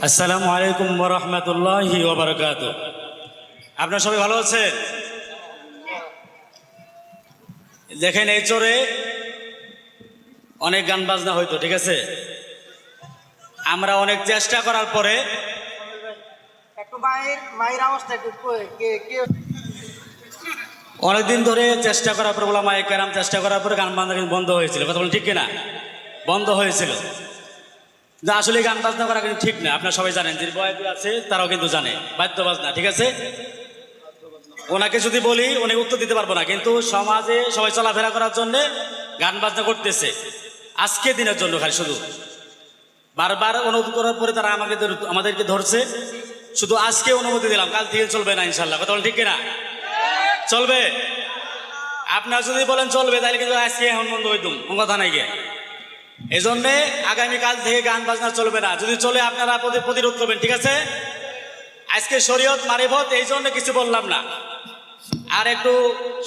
আসসালামু আলাইকুম ওয়া রাহমাতুল্লাহি ওয়া বারাকাতুহু। আপনারা সবাই ভালো আছেন? দেখেন, এই চরে অনেক গান বাজনা হইতো, ঠিক আছে। আমরা অনেক চেষ্টা করার পরে অনেকদিন ধরে চেষ্টা করার পরে ওলামায়ে কেরাম চেষ্টা করার পরে গান বাজনা কিন্তু বন্ধ হয়েছিল। কথা বলেন ঠিক কিনা? বন্ধ হয়েছিল। না, আসলে গান বাজনা করা কিন্তু ঠিক না। আপনারা সবাই জানেন, যে বয়াতি আছে তারাও কিন্তু জানে বাদ্য বাজনা, ঠিক আছে। ওনাকে যদি বলি উনি উত্তর দিতে পারবো না, কিন্তু সমাজে সবাই চলাফেরা করার জন্য গান বাজনা করতেছে আজকে দিনের জন্য। খালি শুধু বারবার অনুরোধ করার পরে তারা আমাদেরকে ধরছে। শুধু আজকে অনুমতি দিলাম, কাল থেকে চলবে না ইনশাল্লাহ। কথা বলেন ঠিক কিনা? চলবে। আপনারা যদি বলেন চলবে, তাহলে কিন্তু আজকে এখন বন্ধ হইতুম, কথা নাই গিয়ে। এই জন্যে আগামীকাল থেকে গান বাজনা চলবে না। যদি চলে আপনারা প্রতিরোধ করবেন, ঠিক আছে। আজকে শরীয়ত মারিফত, এই জন্য কিছু বললাম না। আর একটু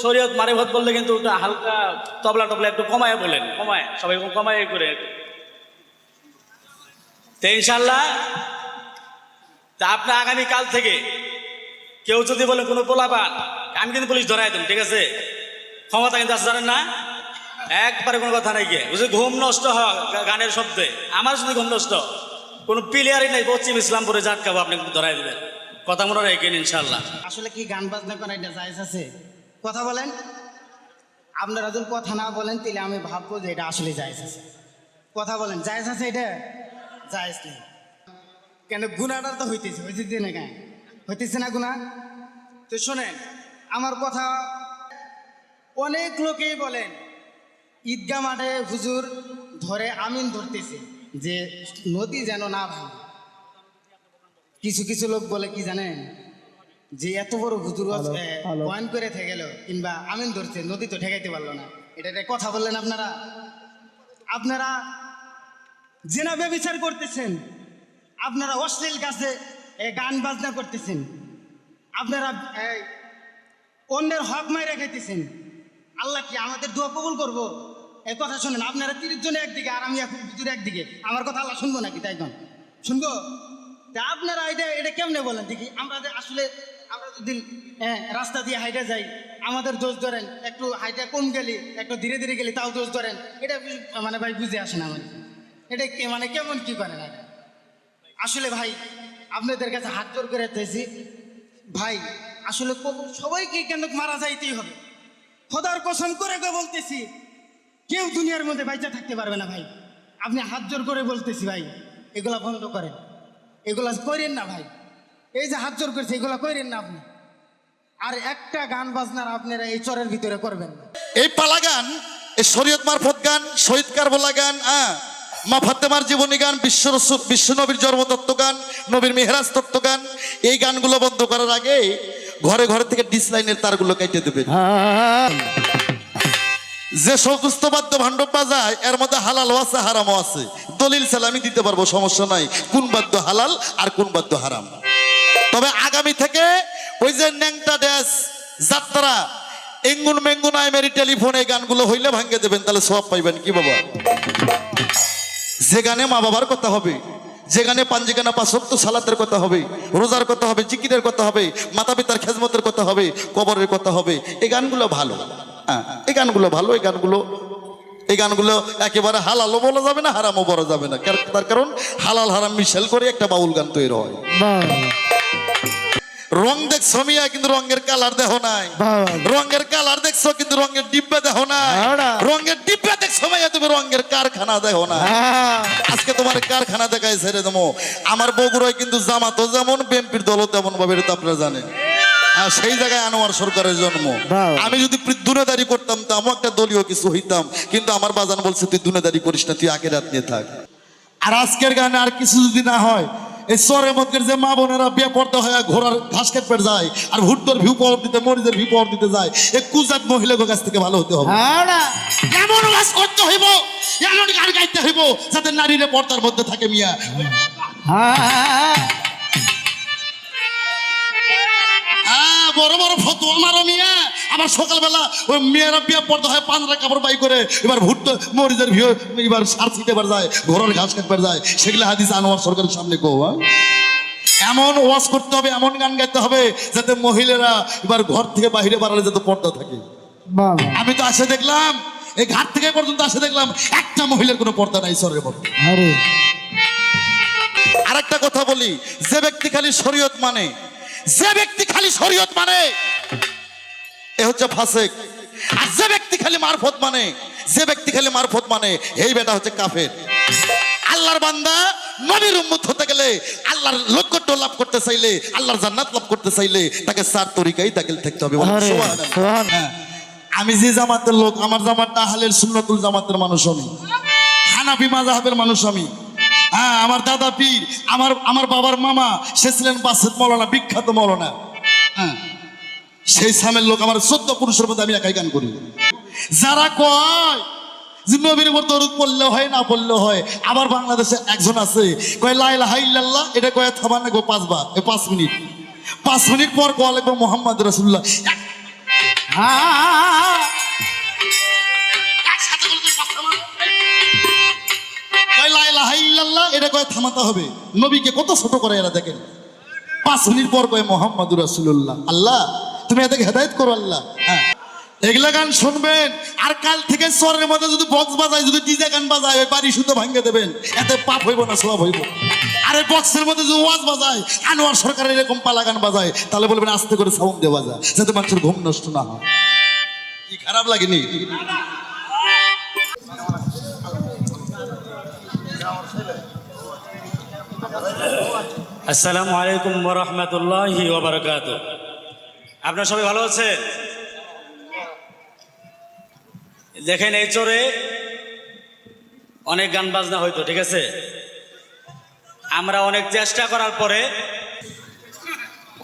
শরীয়ত মারিফত বললে কিন্তু ওটা হালকা তবলা টবলা একটু কমায় বলেন, কমায় সবাই কমায় করে। তো ইনশাল্লাহ তা আপনার আগামীকাল থেকে কেউ যদি বলে কোনো পোলাপান, আমি কিন্তু পুলিশ ধরাই দেব, ঠিক আছে। ক্ষমতা কিন্তু আছে, জানেন না। একবারে কোনো কথা নাই গিয়ে বুঝলি, ঘুম নষ্ট হয় গানের শব্দে। আমার শুধু ঘুম নষ্ট, কোনো প্লেয়ারই নাই। পশ্চিম ইসলামপুরে জাটকাবো, আপনি কিন্তু ধরাই দেবেন। কথা মনে রাখেন ইনশাল্লাহ। আসলে কি গান বাজনা করা এটা জায়েজ আছে? কথা বলেন। আপনারা যদি কথা না বলেন তাহলে আমি ভাববো যে এটা আসলে জায়েজ আছে। কথা বলেন, জায়েজ আছে? এটা জায়েজ নেই কেন? গুনাহটা তো হইতেছে না কেন? হইতেছে না গুনাহ? তো শোনেন আমার কথা। অনেক লোকেই বলেন ঈদগাহ মাঠে হুজুর ধরে আমিন ধরতেছে যে নদী যেন না ভাঙে। কিছু কিছু লোক বলে কি জানেন, যে এত বড় হুজুর পয়েন্ট করে থেকে গেল কিংবা আমিন ধরছে, নদী তো ঠেকাইতে পারলো না। এটা কথা বললেন আপনারা। আপনারা জেনা ব্যভিচার করতেছেন, আপনারা অশ্লীল কাছে গান বাজনা করতেছেন, আপনারা অন্যের হক মাইরা খাইতেছেন। আল্লাহ কি আমাদের দোয়া কবুল করবো? এই কথা শোনেন, আপনারা 30 জনে একদিকে আর আমি এখন হুজুর একদিকে, আমার কথা আল্লাহ শুনবো নাকি? তাই কোন শুনবো? তা আপনারা এটা কেমনে বলেন দেখি? আমরা যদি রাস্তা দিয়ে হাইটে যাই, আমাদের দোষ ধরেন। একটু হাইটে কম গেলি, একটু ধীরে ধীরে গেলি, তাও দোষ ধরেন। এটা মানে ভাই বুঝে আসে না আমার। এটা মানে কেমন কি করেন? আসলে ভাই আপনাদের কাছে হাত জোর করে চাইছি ভাই, আসলে সবাইকে কেন মারা যাইতেই হবে? খোদার কসম করে বলতেছি, কেউ দুনিয়ার মধ্যে বাইচা থাকতে পারবে না ভাই। আপনি হাত জোর করে বলতেছি ভাই, এগুলা বন্ধ করেন, এগুলা করেন না ভাই। এই যে হাত জোর করছে, এগুলা করেন না আপনি। আর একটা গান বাজনার আপনারা এই চরের ভিতরে করবেন না। এই পালা গান, এই শরীয়ত মারফত গান, শহীদ কারবালা গান, মা ফাতেমার জীবনী গান, বিশ্ব নবীর জন্মতত্ত্ব গান, নবীর মেহরাজ তত্ত্ব গান, এই গানগুলো বন্ধ করার আগে ঘরে ঘরে থেকে ডিসলাইনের তারগুলো কেটে দেবেন। যে সমস্ত বাদ্য ভাণ্ড বাজায় এর মধ্যে হালালও আছে, হারামও আছে। দলিল সালামি দিতে পারবো, সমস্যা নাই, কোন বাদ্য হালাল আর কোন বাদ্য হারাম। তবে আগামী থেকে ওই যে ন্যাংটা ড্যাস, যাত্রা, এঙ্গুন মেঙ্গুন আইমেরি টেলিফোন, এই গানগুলো হইলে ভাঙ্গে দেবেন, তাহলে সব পাইবেন। কি বাবা? যে গানে মা বাবার কথা হবে, যেখানে পাঞ্জিকানা 5 ওয়াক্ত সালাতের কথা হবে, রোজার কথা হবে, জিকিরের কথা হবে, মাতা পিতার খেজমতের কথা হবে, কবরের কথা হবে, এই গানগুলো ভালো। এই গানগুলো ভালো। এই গানগুলো একেবারে হালালও বলা যাবে না, হারামও বলা যাবে না। তার কারণ হালাল হারাম মিশেল করে একটা বাউল গান তৈরি হয়। রং দেখছো মিয়া, কিন্তু রঙের কালার দেখো নাই। রঙের কালার দেখছো, কিন্তু রঙের ডিব্বা দেখো নাই। রঙের ডিব্বা দেখছো মাইয়া, তুমি রঙের কারখানা দেখো না। আজকে তোমার কারখানা দেখায় ছেড়ে দেবো। আমার বগুড়ায় কিন্তু জামাতও যেমন, বিএনপির দলও তেমন ভাবে, এটা তো আপনারা জানেন। সেই জায়গায় আনোয়ার সরকারের জন্ম। আমি যদি দুনিয়াদারি করতাম তো আমি একটা দলীয় কিছু হইতাম, কিন্তু আমার বাজান বলছে তুই দুনিয়াদারি করিস না, তুই আখেরাত নিয়ে থাক। আর আজকের গানে আর কিছু যদি না হয়, এই চরের মধ্যে যে মা বোনেরা বেপর্দা হয়ে ঘোড়ার ঘাস কাটতে যায় আর ভুট্টোর ভিউ পাওয়ার দিতে, মরিচের ভিউ পাওয়ার দিতে যায়, এই কুজাত মহিলাদের কাছ থেকে ভালো হতে হবে। এমন ওয়াজ করতে হইব, এমন গান গাইতে হইব যাতে নারীরা পর্দার মধ্যে থাকে মিয়া। বড় বড় ফতোয়া মারো মিয়া, আবার সকালবেলা ওই মেয়েরা বিয়ে পড়তে হয় পাঁচরা কাপড় বাই করে, এবার ভুট্টো মরিচের ভিউ এবার সার ছিটেবার যায়, ঘরের ঘাস কাটবার যায়, সেগুলো হাদিস আনোয়ার সরকারের সামনে কো। এমন ওয়াজ করতে হবে, এমন গান গাইতে হবে যাতে মহিলারা এবার ঘর থেকে বাইরে বাড়ালে যাতে পর্দা থাকে। আমি তো আসে দেখলাম এই ঘাট থেকে পর্যন্ত আসে দেখলাম একটা মহিলার কোনো পর্দা নাই সরের পর্দা। আর একটা কথা বলি, যে ব্যক্তি খালি শরীয়ত মানে, যে ব্যক্তি খালি শরীয়ত মানে এ হচ্ছে ফাসিক। আর যে ব্যক্তি খালি মারফত মানে, যে ব্যক্তি খালি মারফত মানে এই বেটা হচ্ছে কাফের। আল্লাহর বান্দা নবীর উম্মত হতে গেলে, আল্লাহর লক্ষ্য লাভ করতে চাইলে, আল্লাহর জান্নাত লাভ করতে চাইলে তাকে চার তরিকাই দাখিল থাকতে হবে। হ্যাঁ, আমি যে জামাতের লোক, আমার জামাতটা আহলের সুন্নাতুল জামাতের মানুষ আমি, হানাফি মাযহাবের মানুষ আমি। হ্যাঁ, আমার দাদা পীর, আমার বাবার মামা সে ছিলেন বাসেত মৌলানা, বিখ্যাত মৌলানা। হ্যাঁ, সেই সামের লোক। আমার 14 পুরুষের মধ্যে আমি একাই গান করি। যারা কয় যে নবীর উপর দরুদ পড়লে হয়, না পড়লে হয়, আবার বাংলাদেশে একজন আছে কয় লা ইলাহা ইল্লাল্লাহ, এটা কয় থামান লাগবে 5 বার, 5 মিনিট, 5 মিনিট পর কয়া লাগবে মুহাম্মদ রাসূলুল্লাহ। লা ইলাহা ইল্লাল্লাহ এটা কয় থামাতে হবে। নবীকে কত ছোট করে এরা দেখেন। 5 মিনিট পর কয় মুহাম্মদুর রাসূলুল্লাহ। আল্লাহ তুমি এদেরকে হেদায়েত করো আল্লাহ। হ্যাঁ, এগুলা গান শুনবেন। আর কাল থেকে চরের মধ্যে যদি বক্স বাজায়, যদি ডিজে গান বাজায়, ওই বাড়ি শুদ্ধ ভাঙ্গে দেবেন, এতে পাপ হইব না সওয়াব হইব। আর এই বক্সের মধ্যে যদি ওয়াজ বাজায়, আনোয়ার সরকারের এরকম পালা গান বাজায়, তাহলে বলবেন আস্তে করে সাউন্ড দিয়ে বাজা, যাতে মানুষের ঘুম নষ্ট না হয়। কি খারাপ লাগেনি? আসসালামু আলাইকুম ওয়া রাহমাতুল্লাহি ওয়া বারাকাতুহু। আপনারা সবাই ভালো আছেন? দেখেন, এই চরে অনেক গান বাজনা হইতো, ঠিক আছে? আমরা অনেক চেষ্টা করার পরে,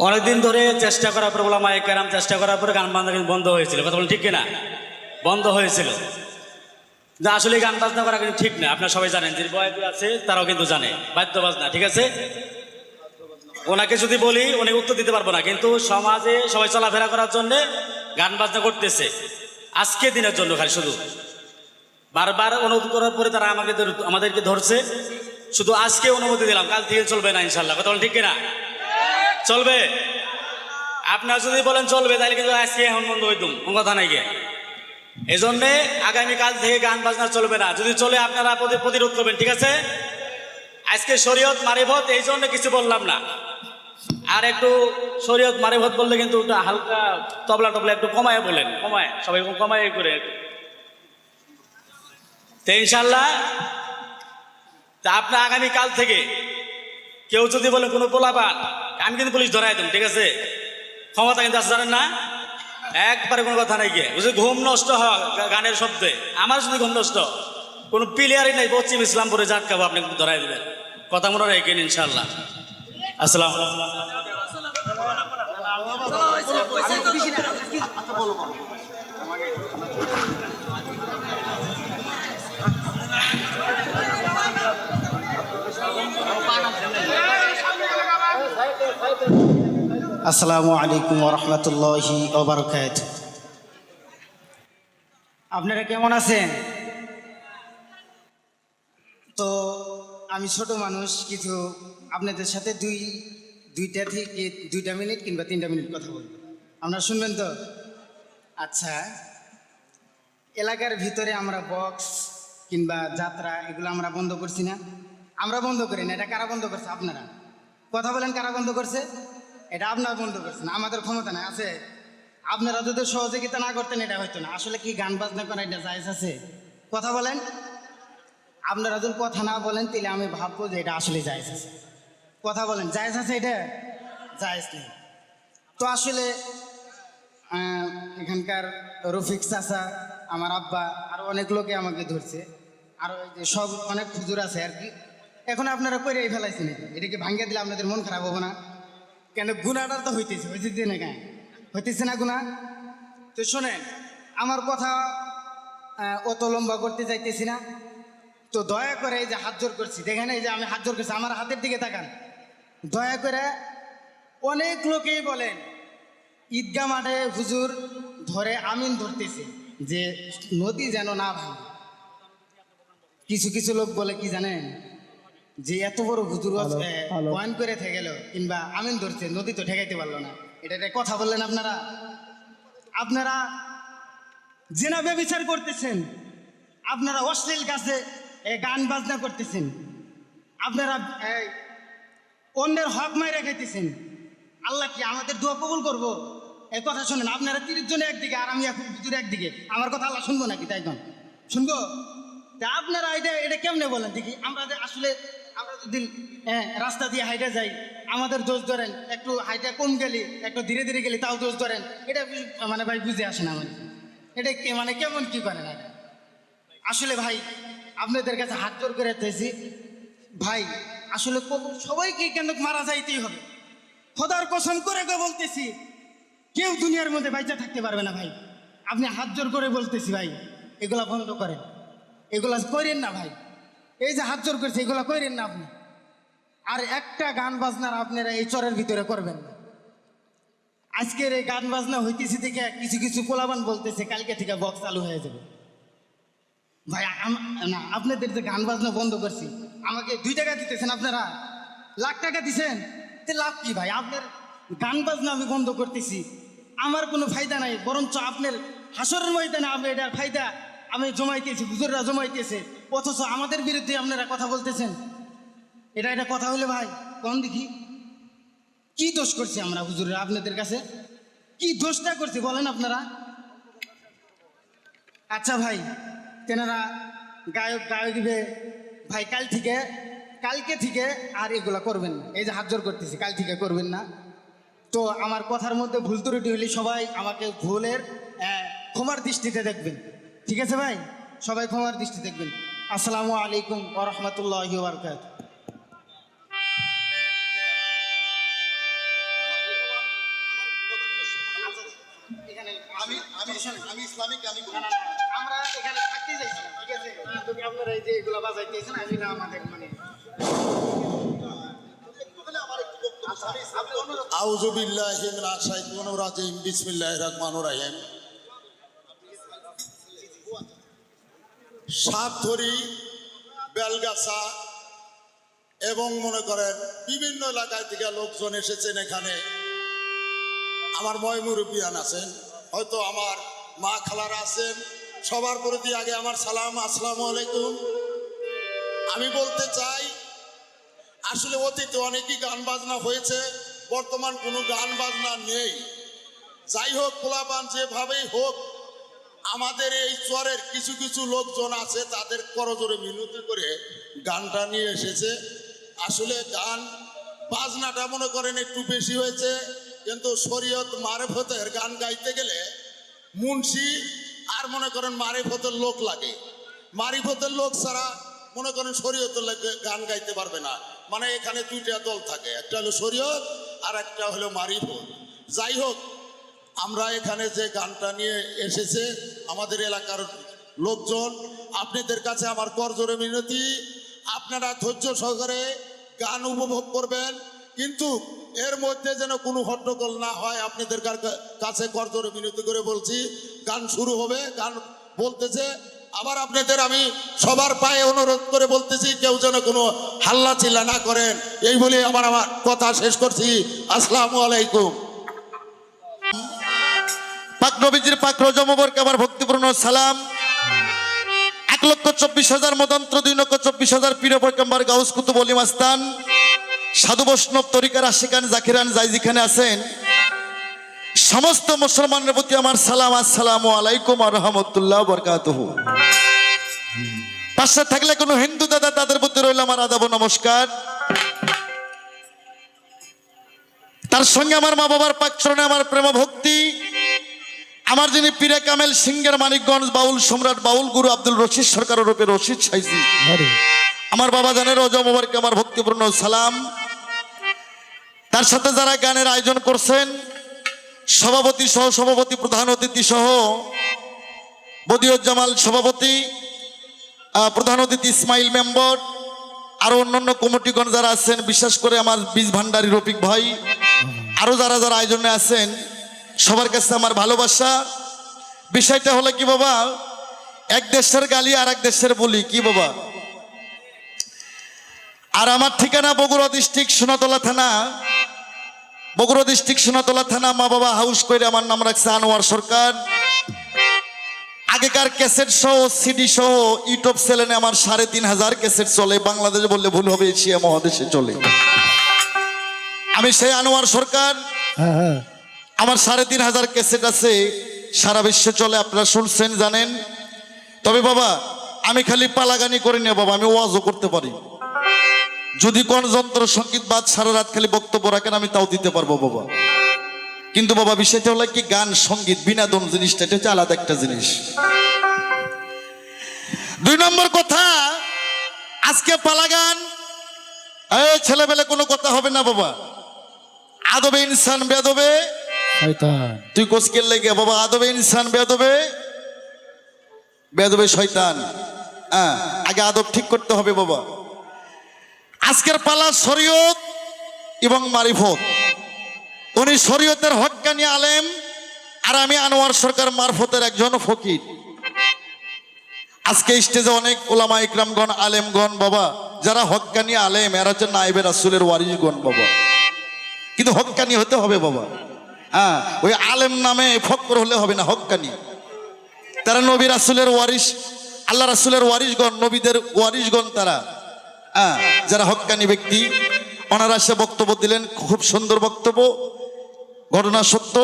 অনেকদিন ধরে চেষ্টা করার পরে, ওলামায়ে কেরাম চেষ্টা করার পরে গান বাজনা কিন্তু বন্ধ হয়েছিল। কথা বলেন ঠিক কিনা? বন্ধ হয়েছিল। যে আসলে গান বাজনা করা কিন্তু ঠিক না। আপনারা সবাই জানেন, যে বয়াতি আছে তারাও কিন্তু জানে বাদ্য বাজনা, ঠিক আছে? ওনাকে যদি বলি উনি উত্তর দিতে পারবো না, কিন্তু সমাজে সবাই চলাফেরা করার জন্য গান বাজনা করতেছে আজকে দিনের জন্য। খালি শুধু বারবার অনুরোধ করার পরে তারা আমাদেরকে ধরছে। শুধু আজকে অনুমতি দিলাম, কাল থেকে চলবে না ইনশাল্লাহ। কথা বলেন ঠিক কিনা? চলবে। আপনারা যদি বলেন চলবে, তাহলে কিন্তু আজকে এখন বন্ধ হইতুম, কোন কথা নাই গিয়ে। এই জন্যে আগামীকাল থেকে গান বাজনা চলবে না। যদি চলে আপনারা প্রতিরোধ করবেন, ঠিক আছে? আজকে শরীয়ত মারিফত, এই জন্য কিছু বললাম না। আর একটু শরীয়ত মারিফত বললে কিন্তু ওটা হালকা তবলা টবলা একটু কমায় বলেন, কমায়, সবাই কমায় করে। তো ইনশাল্লাহ তা আপনার আগামীকাল থেকে কেউ যদি বলে কোনো পোলাপান, আমি কিন্তু পুলিশ ধরাই দেব, ঠিক আছে? ক্ষমতা কিন্তু আছে, জানেন না? একবারে কোনো কথা নাই গিয়ে। বুঝলি, ঘুম নষ্ট হয় গানের শব্দে। আমার যদি ঘুম নষ্ট, কোনো প্লেয়ারই নাই, পশ্চিম ইসলামপুরে জাটকাবো, আপনি কিন্তু ধরাই দেবেন। কথা মনে রাখেন ইনশাল্লাহ। আসসালাম। আসসালামু আলাইকুম ওয়া রাহমাতুল্লাহি ওয়া বারাকাতুহু। আপনারা কেমন আছেন? তো আমি ছোট মানুষ, কিছু আপনাদের সাথে দুইটা মিনিট কিংবা 3টা মিনিট কথা বলবো। আপনারা শুনবেন তো? আচ্ছা, এলাকার ভিতরে আমরা বক্স কিংবা যাত্রা এগুলো আমরা বন্ধ করছি না? আমরা বন্ধ করি না। এটা কারা বন্ধ করছে? আপনারা। কথা বলেন, কারা বন্ধ করছে? এটা আপনারা বন্ধ করছেন। আমাদের ক্ষমতা নাই আছে। আপনারা যদি সহযোগিতা না করতেন এটা হইতো না। আসলে কি গান বাজনা করা এটা জায়েজ আছে? কথা বলেন। আপনারা যদি কথা না বলেন তাহলে আমি ভাববো যে এটা আসলে জায়েজ আছে। কথা বলেন, জায়েজ আছে? এটা জায়েজ নেই। তো আসলে এখানকার রফিক চাচা, আমার আব্বা, আরও অনেক লোকে আমাকে ধরছে, আরও যে সব অনেক হুজুর আছে আর কি। এখন আপনারা করে ফেলাইছেন, এটাকে ভাঙ্গিয়ে দিলে আপনাদের মন খারাপ হবে না? কেন, গুণাটা তো হইতেছে না, কেন হইতেছে না গুণা? তো শোনেন, আমার কথা অত লম্বা করতে চাইতেছি না। তো দয়া করে এই যে হাত জোর করছি, দেখেন এই যে আমি হাত জোর করছি, আমার হাতের দিকে তাকান। দয়া করে অনেক লোকেই বলেন ঈদগাহ মাঠে হুজুর ধরে আমিন ধরতেছে যে নদী যেন না ভাঙে। কিছু কিছু লোক বলে কি জানেন, যে এত বড় হুজুর পয়েন্ট করে থেকে গেল কিংবা আমিন ধরছে, নদী তো ঠেকাইতে পারলো না। এটা একটা কথা বললেন আপনারা। আপনারা জেনা ব্যভিচার করতেছেন, আপনারা অশ্লীল কাছে গান বাজনা করতেছেন, আপনারা অন্যের হক মাইরা খাইতেছেন। আল্লাহ কি আমাদের দোয়া কবুল করবো? এই কথা শোনেন, আপনারা 30 জনে একদিকে আর আমি এখন হুজুর একদিকে, আমার কথা আল্লাহ শুনবো নাকি? তাই কোন শুনবো? তা আপনারা এটা কেমনে বলেন দেখি? আমরা আসলে আমরা যদি রাস্তা দিয়ে হাইটে যাই, আমাদের দোষ ধরেন, একটু হাইটে কম গেলি, একটু ধীরে ধীরে গেলি, তাও দোষ ধরেন। এটা মানে ভাই বুঝে আসে না আমার। এটা মানে কেমন কি করেন এটা? আসলে ভাই আপনাদের কাছে হাত জোর করে চাইছি ভাই, আসলে সবাইকে কেন মারা যাইতেই হবে? খোদার কসম করে বলতেছি, কেউ দুনিয়ার মধ্যে বাইচা থাকতে পারবে না ভাই। আপনি হাত জোর করে বলতেছি ভাই, এগুলা বন্ধ করেন, এগুলা করেন না ভাই। এই যে হাত জোর করছে, এগুলা করেন না আপনি। আর একটা গান বাজনার আপনারা এই চরের ভিতরে করবেন না। আজকের এই গান বাজনা হইতেছে দেখে কিছু কিছু পোলাবান বলতেছে কালকে থেকে বক্স চালু হয়ে যাবে। ভাই না, আপনাদের যে গান বাজনা বন্ধ করছি, আমাকে 2 টাকা দিতেছেন, আপনারা লাখ টাকা দিছেন, তে লাভ কি ভাই? আপনার গান বাজনা আমি বন্ধ করতেছি, আমার কোনো ফায়দা নাই, বরঞ্চ আপনার হাসরের ময়দানে আপনি এটার ফায়দা আমি জমাইতেছি, হুজুররা জমাইতেছে, অথচ আমাদের বিরুদ্ধে আপনারা কথা বলতেছেন। এটা কথা হলে ভাই কোন দেখি কি দোষ করছি আমরা হুজুররা আপনাদের কাছে? কি দোষটা করছি বলেন আপনারা? আচ্ছা ভাই, তেনারা গায়ক দিবে ভাই, কালকে থেকে আর এগুলা করবেন না। এই যে হাত জোর করতেছি, কাল থেকে করবেন না। তো আমার কথার মধ্যে ভুল ত্রুটি হলে সবাই আমাকে ভুলের ক্ষমার দৃষ্টিতে দেখবেন, ঠিক আছে ভাই? সবাই ক্ষমার দৃষ্টি দেখবেন। আসসালামু আলাইকুম ওয়া রাহমাতুল্লাহি ওয়া বারাকাতুহু। আমি ইসলামিক গানই বলি। আমরা এখানে থাকতে যাইছি, ঠিক আছে? যদি আপনারা এই যে এগুলো বাজাইতেছেন, আমি না আমাদের মানে আউযু বিল্লাহি মিনাশ শাইতানির রাজিম। বিসমিল্লাহির রহমানির রহিম। সাতধরি, বেলগাছা এবং মনে করেন বিভিন্ন এলাকায় থেকে লোকজন এসেছেন এখানে। আমার ময়মুরব্বিয়ান আছেন, হয়তো আমার মা খালারা আছেন। সবার প্রতি আগে আমার সালাম, আসসালামু আলাইকুম। আমি বলতে চাই, আসলে অতীতে অনেকই গান বাজনা হয়েছে, বর্তমান কোনো গান বাজনা নেই। যাই হোক, পোলাপান যেভাবেই হোক, আমাদের এই চরের কিছু কিছু লোকজন আছে, তাদের করজোরে মিনতি করে গানটা নিয়ে এসেছে। আসলে গান বাজনাটা মনে করেন একটু বেশি হয়েছে, কিন্তু শরীয়ত মারেফতের গান গাইতে গেলে মুন্সি আর মনে করেন মারিফতের লোক লাগে। মারিফতের লোক ছাড়া মনে করেন শরীয়তের গান গাইতে পারবে না। মানে এখানে 2টা দল থাকে, একটা হলো শরীয়ত আর একটা হলো মারিফত। যাই হোক, আমরা এখানে যে গানটা নিয়ে এসেছে আমাদের এলাকার লোকজন, আপনাদের কাছে আমার করজোরে মিনতি, আপনারা ধৈর্য সহকারে গান উপভোগ করবেন, কিন্তু এর মধ্যে যেন কোনো হট্টগোল না হয়। আপনাদের কাছে করজোরে মিনতি করে বলছি, গান শুরু হবে, গান বলতেছে। আবার আপনাদের আমি সবার পায়ে অনুরোধ করে বলতেছি, কেউ যেন কোনো হাল্লা চিল্লা না করেন। এই বলে আমার কথা শেষ করছি। আসসালামু আলাইকুম। পাক নবীজির পাক রোজা মোবারকে আমার ভক্তিপূর্ণ সালাম। 1,24,000 মদন্ত্র, 2,24,000 পীর পয়গম্বর গাউস কুতুব ওলি মাস্তান, সাধু বৈষ্ণব তরিকার আশিকান জাকিরান যাই যেখানে আছেন, সমস্ত মুসলমানের প্রতি আমার সালাম, আসসালামু আলাইকুম ওয়া রাহমাতুল্লাহি ওয়া বারাকাতুহু। পাশে থাকলে কোনো হিন্দু দাদা, তাদের প্রতি রইল আমার আদাব নমস্কার। তার সঙ্গে আমার মা বাবার পাক চরণে আমার প্রেম ভক্তি। আমার যিনি পীরে কামেল সিংহের মানিকগঞ্জ বাউল সম্রাট বাউল গুরু আব্দুল রশিদ সরকার রূপে রশিদ সাইজি, আমার বাবা জানের রোজা মোবারকে আমার ভক্তিপূর্ণ সালাম। তার সাথে যারা গানের আয়োজন করছেন, সভাপতি সহ সভাপতি, প্রধান অতিথি সহ বদিউজ্জামাল সভাপতি, প্রধান অতিথি ইসমাইল মেম্বর, আরো অন্যান্য কমিটিগণ যারা আছেন, বিশেষ করে আমার বীজ ভান্ডারী রফিক ভাই, আরো যারা যারা আয়োজনে আছেন, সবার কাছে আমার ভালোবাসা। বিষয়টা হলো কি বাবা, এক দেশের গালি আর এক দেশের বলি, কি বাবা? আর আমার ঠিকানা বগুড়া ডিস্ট্রিক্ট সোনাতলা থানা। বগুড়া ডিস্ট্রিক্ট সোনাতলা থানা। মা বাবা হাউস করে আমার নাম রাখছে আনোয়ার সরকার। আগেকার ক্যাসেট সহ সিডি সহ ইউটিউব চ্যানেলে আমার ৩,৫০০ ক্যাসেট চলে। বাংলাদেশ বললে ভুল হবে, এশিয়া মহাদেশে চলে। আমি সেই আনোয়ার সরকার। আমার ৩,৫০০ ক্যাসেট আছে, সারা বিশ্বে চলে, আপনারা শুনছেন জানেন। তবে বাবা আমি খালি পালাগানি করি না বাবা, আমি ওয়াজও করতে পারি। যদি কোন যন্ত্র সঙ্গীত বাদ সারা রাত খালি বক্তব্য রাখেন আমি তাও দিতে পারবো বাবা। কিন্তু বাবা বিষয়টা হলো কি, গান সঙ্গীত বিনোদন জিনিসটা এটা হচ্ছে আলাদা একটা জিনিস। ২ নম্বর কথা, আজকে পালাগান এই ছেলেবেলে কোনো কথা হবে না বাবা। আদবে ইনসান বেদবে শয়তান। তুই কোসকের লেগে বাবা, আদবে ইনসান বেদবে বেদবে শয়তান। আগে আদব ঠিক করতে হবে বাবা। আজকের পালা শরীয়ত এবং মারিফত। উনি শরীয়তের হক্কানি আলেম আর আমি আনোয়ার সরকার মারফতের একজন ফকির। আজকে স্টেজে অনেক ওলামা ইকরামগণ আলেমগণ বাবা, যারা হক্কানি আলেম, এরা হচ্ছে নায়েবে রাসূলের ওয়ারিসগণ বাবা। কিন্তু হক্কানি হতে হবে বাবা। ওই আলেম নামে ফক্র হলে হবে না, হক্কানি। তারা নবী রাসূলের ওয়ারিস, আল্লাহ রাসূলের ওয়ারিসগণ, নবীদের ওয়ারিসগণ তারা, যারা হক্কানি ব্যক্তি। ওনারা সে বক্তব্য দিলেন, খুব সুন্দর বক্তব্য, ঘটনা সত্য।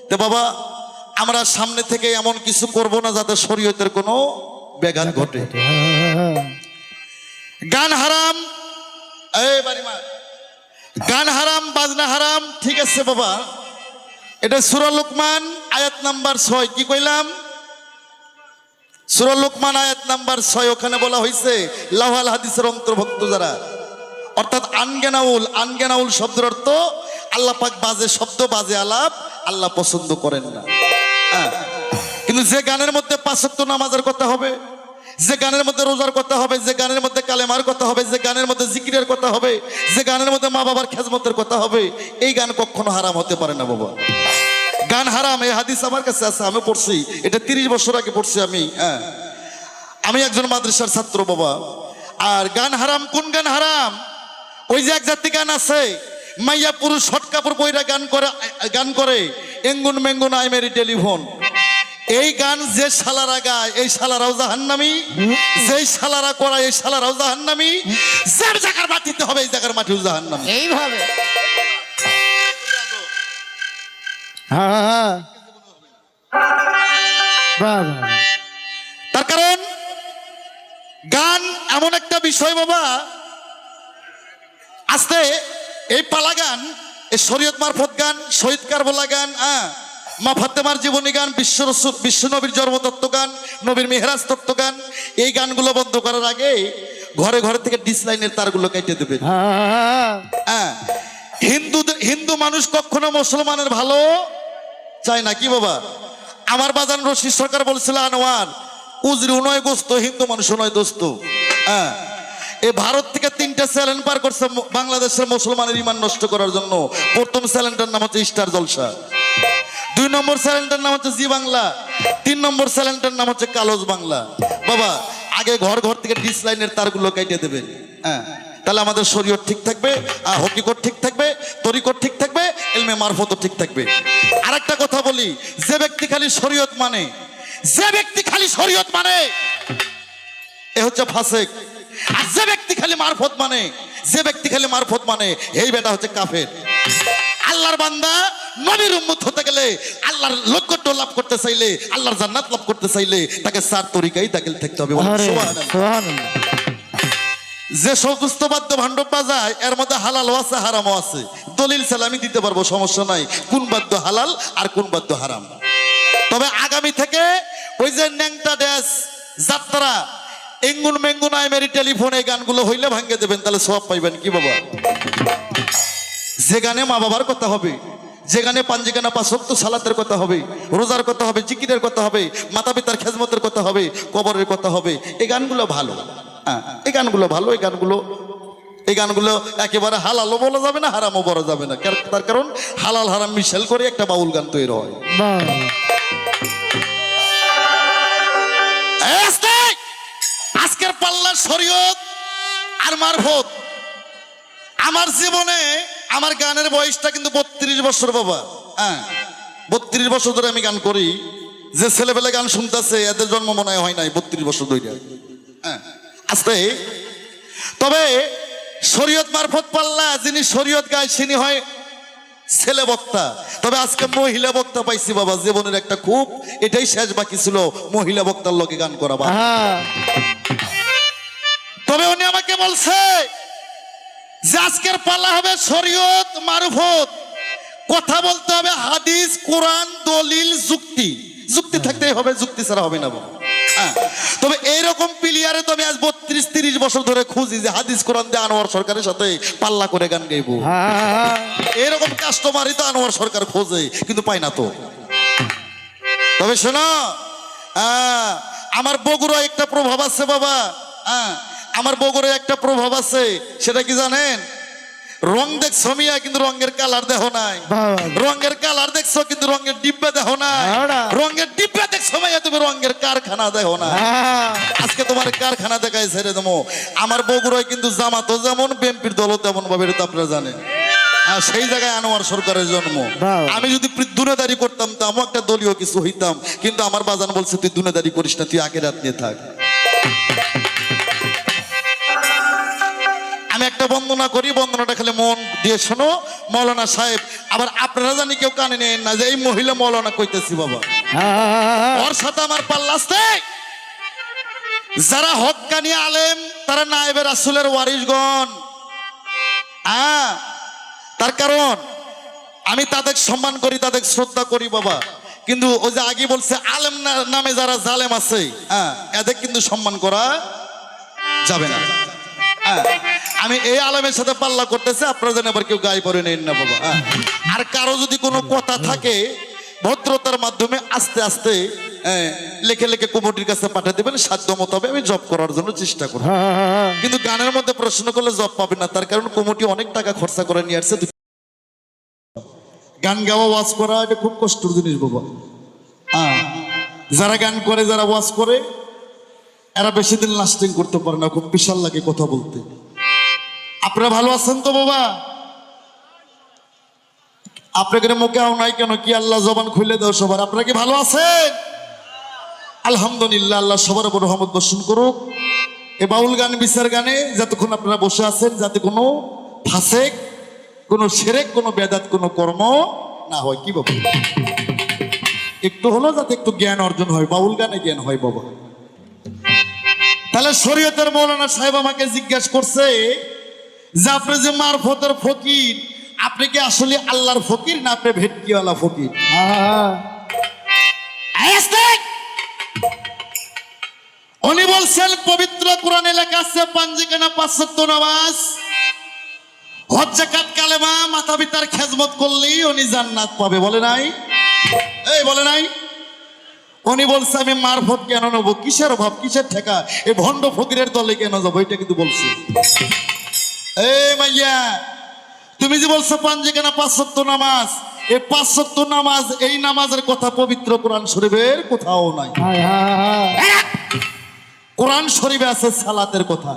তো বাবা আমরা সামনে থেকে এমন কিছু করব না যাতে শরীয়তের কোনো ব্যাঘাত ঘটে। গান হারাম, গান হারাম, বাজনা হারাম, ঠিক আছে বাবা। এটা সূরা লোকমান আয়াত নাম্বার 6। কি কইলাম? সূরা লোকমান আয়াত নাম্বার 6। ওখানে বলা হয়েছে লাওহাল হাদিসের অন্তর্ভুক্ত যারা, অর্থাৎ আনগেনাউল। আনগেনাউল শব্দের অর্থ আল্লাহ পাক বাজে শব্দ, বাজে আলাপ আল্লাহ পছন্দ করেন না। কিন্তু যে গানের মধ্যে ৫ ওয়াক্ত নামাজের কথা হবে, যে গানের মধ্যে রোজার কথা হবে, যে গানের মধ্যে কালেমার কথা হবে, যে গানের মধ্যে জিকিরের কথা হবে, যে গানের মধ্যে মা বাবার খেজমতের কথা হবে, এই গান কখনো হারাম হতে পারে না বাবা। গান হারাম, এই হাদিস আমার কাছে আছে, আমি পড়ছি, এটা ৩০ বছর আগে পড়ছি আমি। আমি একজন মাদ্রাসার ছাত্র বাবা। আর গান হারাম, কোন গান হারাম? ওই যে এক জাতি গান আছে, মাইয়া পুরুষ শর্ট কাপড় পইরা গান করে এঙ্গুন মেঙ্গুন আই মেরি টেলিফোন। এই গান যে শালারা গায় এই শালারাও জাহান্নামী, যেই শালারা করায় এই শালারাও জাহান্নামী। যার জায়গার মাটিতে হবে এই জায়গার মাটিও জাহান্নামী। এইভাবে তার কারণ গান এমন একটা বিষয় বাবা, আস্তে এই পালা গান, এই শরীয়ত মারফত গান, শহীদ কারবালা গান, মা ফাতেমার জীবনী গান, বিশ্ব নবীর জন্মতত্ত্ব গান, নবীর মেহরাজ তত্ত্ব গান, এই গানগুলো বন্ধ করার আগে ঘরে ঘরে থেকে ডিসলাইনের তারগুলো কেটে দেবে। হিন্দু মানুষ কখনো মুসলমানের ভালো চায় না, কি বাবা? আমার বাজান রশিদ সরকার বলছিল, আনোয়ার উজরি নয় গোস্ত, হিন্দু মানুষ নয় দোস্ত। এই ভারত থেকে ৩টা চ্যালেঞ্জ পার করছে বাংলাদেশের মুসলমানের ইমান নষ্ট করার জন্য। প্রথম চ্যালেঞ্জটার নাম হচ্ছে স্টার জলসা, ২ নম্বর চ্যানেলটার নাম হচ্ছে জি বাংলা, ৩ নম্বর চ্যানেলটার নাম হচ্ছে কালোজ বাংলা। বাবা আগে ঘর ঘর থেকে ডিসলাইনের তারগুলো কেটে দেবেন। তাহলে আমাদের শরীয়ত ঠিক থাকবে, হকিকত ঠিক থাকবে, তরিকত ঠিক থাকবে, ইলমে মারফতও ঠিক থাকবে। আর একটা কথা বলি, যে ব্যক্তি খালি শরীয়ত মানে, যে ব্যক্তি খালি শরীয়ত মানে এ হচ্ছে ফাসেক। আর যে ব্যক্তি খালি মারফত মানে, যে ব্যক্তি খালি মারফত মানে, এই বেটা হচ্ছে কাফের। আল্লাহর বান্দা নবীর উম্মত হতে গেলে, আল্লাহর লক্ষ্য লাভ করতে চাইলে, আল্লাহর জান্নাত লাভ করতে চাইলে তাকে ৪ তরিকায় দাখিল থাকতে হবে। যে সমস্ত বাদ্য ভাণ্ড বাজায় এর মধ্যে হালালও আছে হারামও আছে। দলিল সালামি দিতে পারবো, সমস্যা নাই, কোন বাদ্য হালাল আর কোন বাদ্য হারাম। তবে আগামী থেকে ওই যে ন্যাংটা ড্যাস, যাত্রা, এঙ্গুন মেঙ্গুন আই মেরি টেলিফোন, এই গানগুলো হইলে ভাঙ্গে দেবেন, তাহলে সওয়াব পাইবেন, কি বাবা? যে গানে মা বাবার কথা হবে, যেখানে পাঞ্জিগানা ৫ ওয়াক্ত সালাতের কথা হবে, রোজার কথা হবে, জিকিরের কথা হবে, মাতা পিতার খেজমতের কথা হবে, কবরের কথা হবে, এই গানগুলো ভালো। এই গানগুলো ভালো, এই গানগুলো এই গানগুলো একেবারে হালালও বলা যাবে না, হারামও বলা যাবে না, তার কারণ হালাল হারাম মিশেল করে একটা বাউল গান তৈরি হয়। আজকের পাল্লার শরীয়ত আর মারফত। আমার জীবনে আমার গানের বয়সটা কিন্তু 32 বছর বাবা। হ্যাঁ, 32 বছর ধরে আমি গান করি। যে ছেলেবেলে গান শুনতেছে এদের জন্ম মনে হয় নাই 32 বছর ধরে। হ্যাঁ, আস্তে। তবে শরীয়ত মারফত পাল্লা, যিনি শরীয়ত গায় তিনি হয় ছেলে বক্তা। তবে আজকে মহিলা বক্তা পাইছি বাবা, জীবনের একটা খুব এটাই শেষ বাকি ছিল মহিলা বক্তার লোকে গান করা। তবে উনি আমাকে বলছে যে আজকের পাল্লা হবে শরীয়ত মারফত, কথা বলতে হবে হাদিস কোরআন দলিল যুক্তি, যুক্তি থাকতেই হবে, যুক্তি ছাড়া হবে না বাবা। তবে এইরকম প্লেয়ারে তো আমি আজ 32-30 বছর ধরে খুঁজি যে হাদিস কোরআন দিয়ে আনোয়ার সরকারের সাথে পাল্লা করে গান গাইবো। এরকম কাস্টমারই তো আনোয়ার সরকার খোঁজে, কিন্তু পাই না তো। তবে শোনো, আমার বগুড়া একটা প্রভাব আছে বাবা। আমার বগুড়ে একটা প্রভাব আছে, সেটা কি জানেন? রং দেখছো মিয়া, কিন্তু রঙের কালার দেখো নাই। রঙের কালার দেখছো কিন্তু রঙের ডিব্বা দেখো নাই। রঙের ডিব্বা দেখছো মাইয়া, তুমি রঙের কারখানা দেখো না। আজকে তোমার কারখানা দেখায় ছেড়ে দেবো। আমার বগুড়ায় কিন্তু জামাতও যেমন বিএনপির দলও তেমন ভাবে, এটা তো আপনারা জানেন। সেই জায়গায় আনোয়ার সরকারের জন্ম। আমি যদি দুনিয়াদারি করতাম তো আমি একটা দলীয় কিছু হইতাম, কিন্তু আমার বাজান বলছে তুই দুনিয়াদারি করিস না, তুই আখেরাত নিয়ে থাক। আমি একটা বন্দনা করি, বন্দনাটা খালি মন দিয়ে শোনো। মৌলানা সাহেব, আবার আপনারা জানি কেউ কানে নেন না যে এই মহিলা মৌলানা কইতেছি বাবা। ওর সাথে আমার পাল্লা আছে। যারা হক্কানি আলেম তারা নায়েবে রাসূলের ওয়ারিসগণ। তার কারণ আমি তাদের সম্মান করি, তাদের শ্রদ্ধা করি বাবা। কিন্তু ওই যে আগে বলছে আলেম নামে যারা জালেম আছে, এদের কিন্তু সম্মান করা যাবে না। আমি এই আলেমের সাথে পাল্লা করতেছে, আপনারা যেন আবার কেউ গায়ে পরে নেন না বাবা। আর কারো যদি কোনো কথা থাকে ভদ্রতার মাধ্যমে আস্তে আস্তে লেখে লেখে কমিটির কাছে পাঠিয়ে দেবেন, সাধ্য মতো হবে আমি জব করার জন্য চেষ্টা করব। কিন্তু গানের মধ্যে প্রশ্ন করলে জব পাবে না, তার কারণ কমিটি অনেক টাকা খরচা করে নিয়ে আসছে। গান গাওয়া ওয়াজ করা এটা খুব কষ্টের জিনিস বাবা। যারা গান করে, যারা ওয়াজ করে, এরা বেশি দিন লাস্টিং করতে পারে না, খুব বিশাল লাগে কথা বলতে। আপনারা ভালো আছেন তো বাবা? আপনাদের মুখে আও নাই কেন? কি আল্লাহ জবান খুলে দাও সবার। আপনারা কি ভালো আছেন? আলহামদুলিল্লাহ, আল্লাহ সবার উপর রহমত বর্ষণ করুক। এই বাউল গান বিচার গানে যতক্ষণ আপনারা বসে আছেন, যাতে কোনো ফাসেক, কোনো শিরক, কোনো বেদাত, কোনো কর্ম না হয়। কি বাবা, একটু হলো যাতে একটু জ্ঞান অর্জন হয়, বাউল গানে জ্ঞান হয় বাবা। তাহলে শরীয়তের মৌলানা সাহেব আমাকে জিজ্ঞাসা করছে যে আপনি যে মারফতের ফকির, আপনি কি আসলে আল্লাহর ফকির না আপনি ভেটকিওয়ালা ফকির? উনি বলছেন পবিত্র কোরআনে লেখা আছে পাঞ্জিখানা 5 ওয়াক্ত নামাজ, হজ যাকাত কালেমা, মাতা পিতার খেজমত করলেই উনি জান্নাত পাবে। বলে নাই? এই বলে নাই? উনি বলছে আমি মারফত কেন নেবো, কিসের অভাব, কিসের ঠেকা, এই ভণ্ড ফকিরের দলে কেন যাবো, এটা কিন্তু বলছে। এই মাইয়া, তুমি যে বলছো পাঞ্জিখানা 5 ওয়াক্ত নামাজ, এই 5 ওয়াক্ত নামাজ, এই নামাজের কথা পবিত্র কোরআন শরীফের কোথাও নাই। কোরআন শরীফে আছে সালাতের কথা,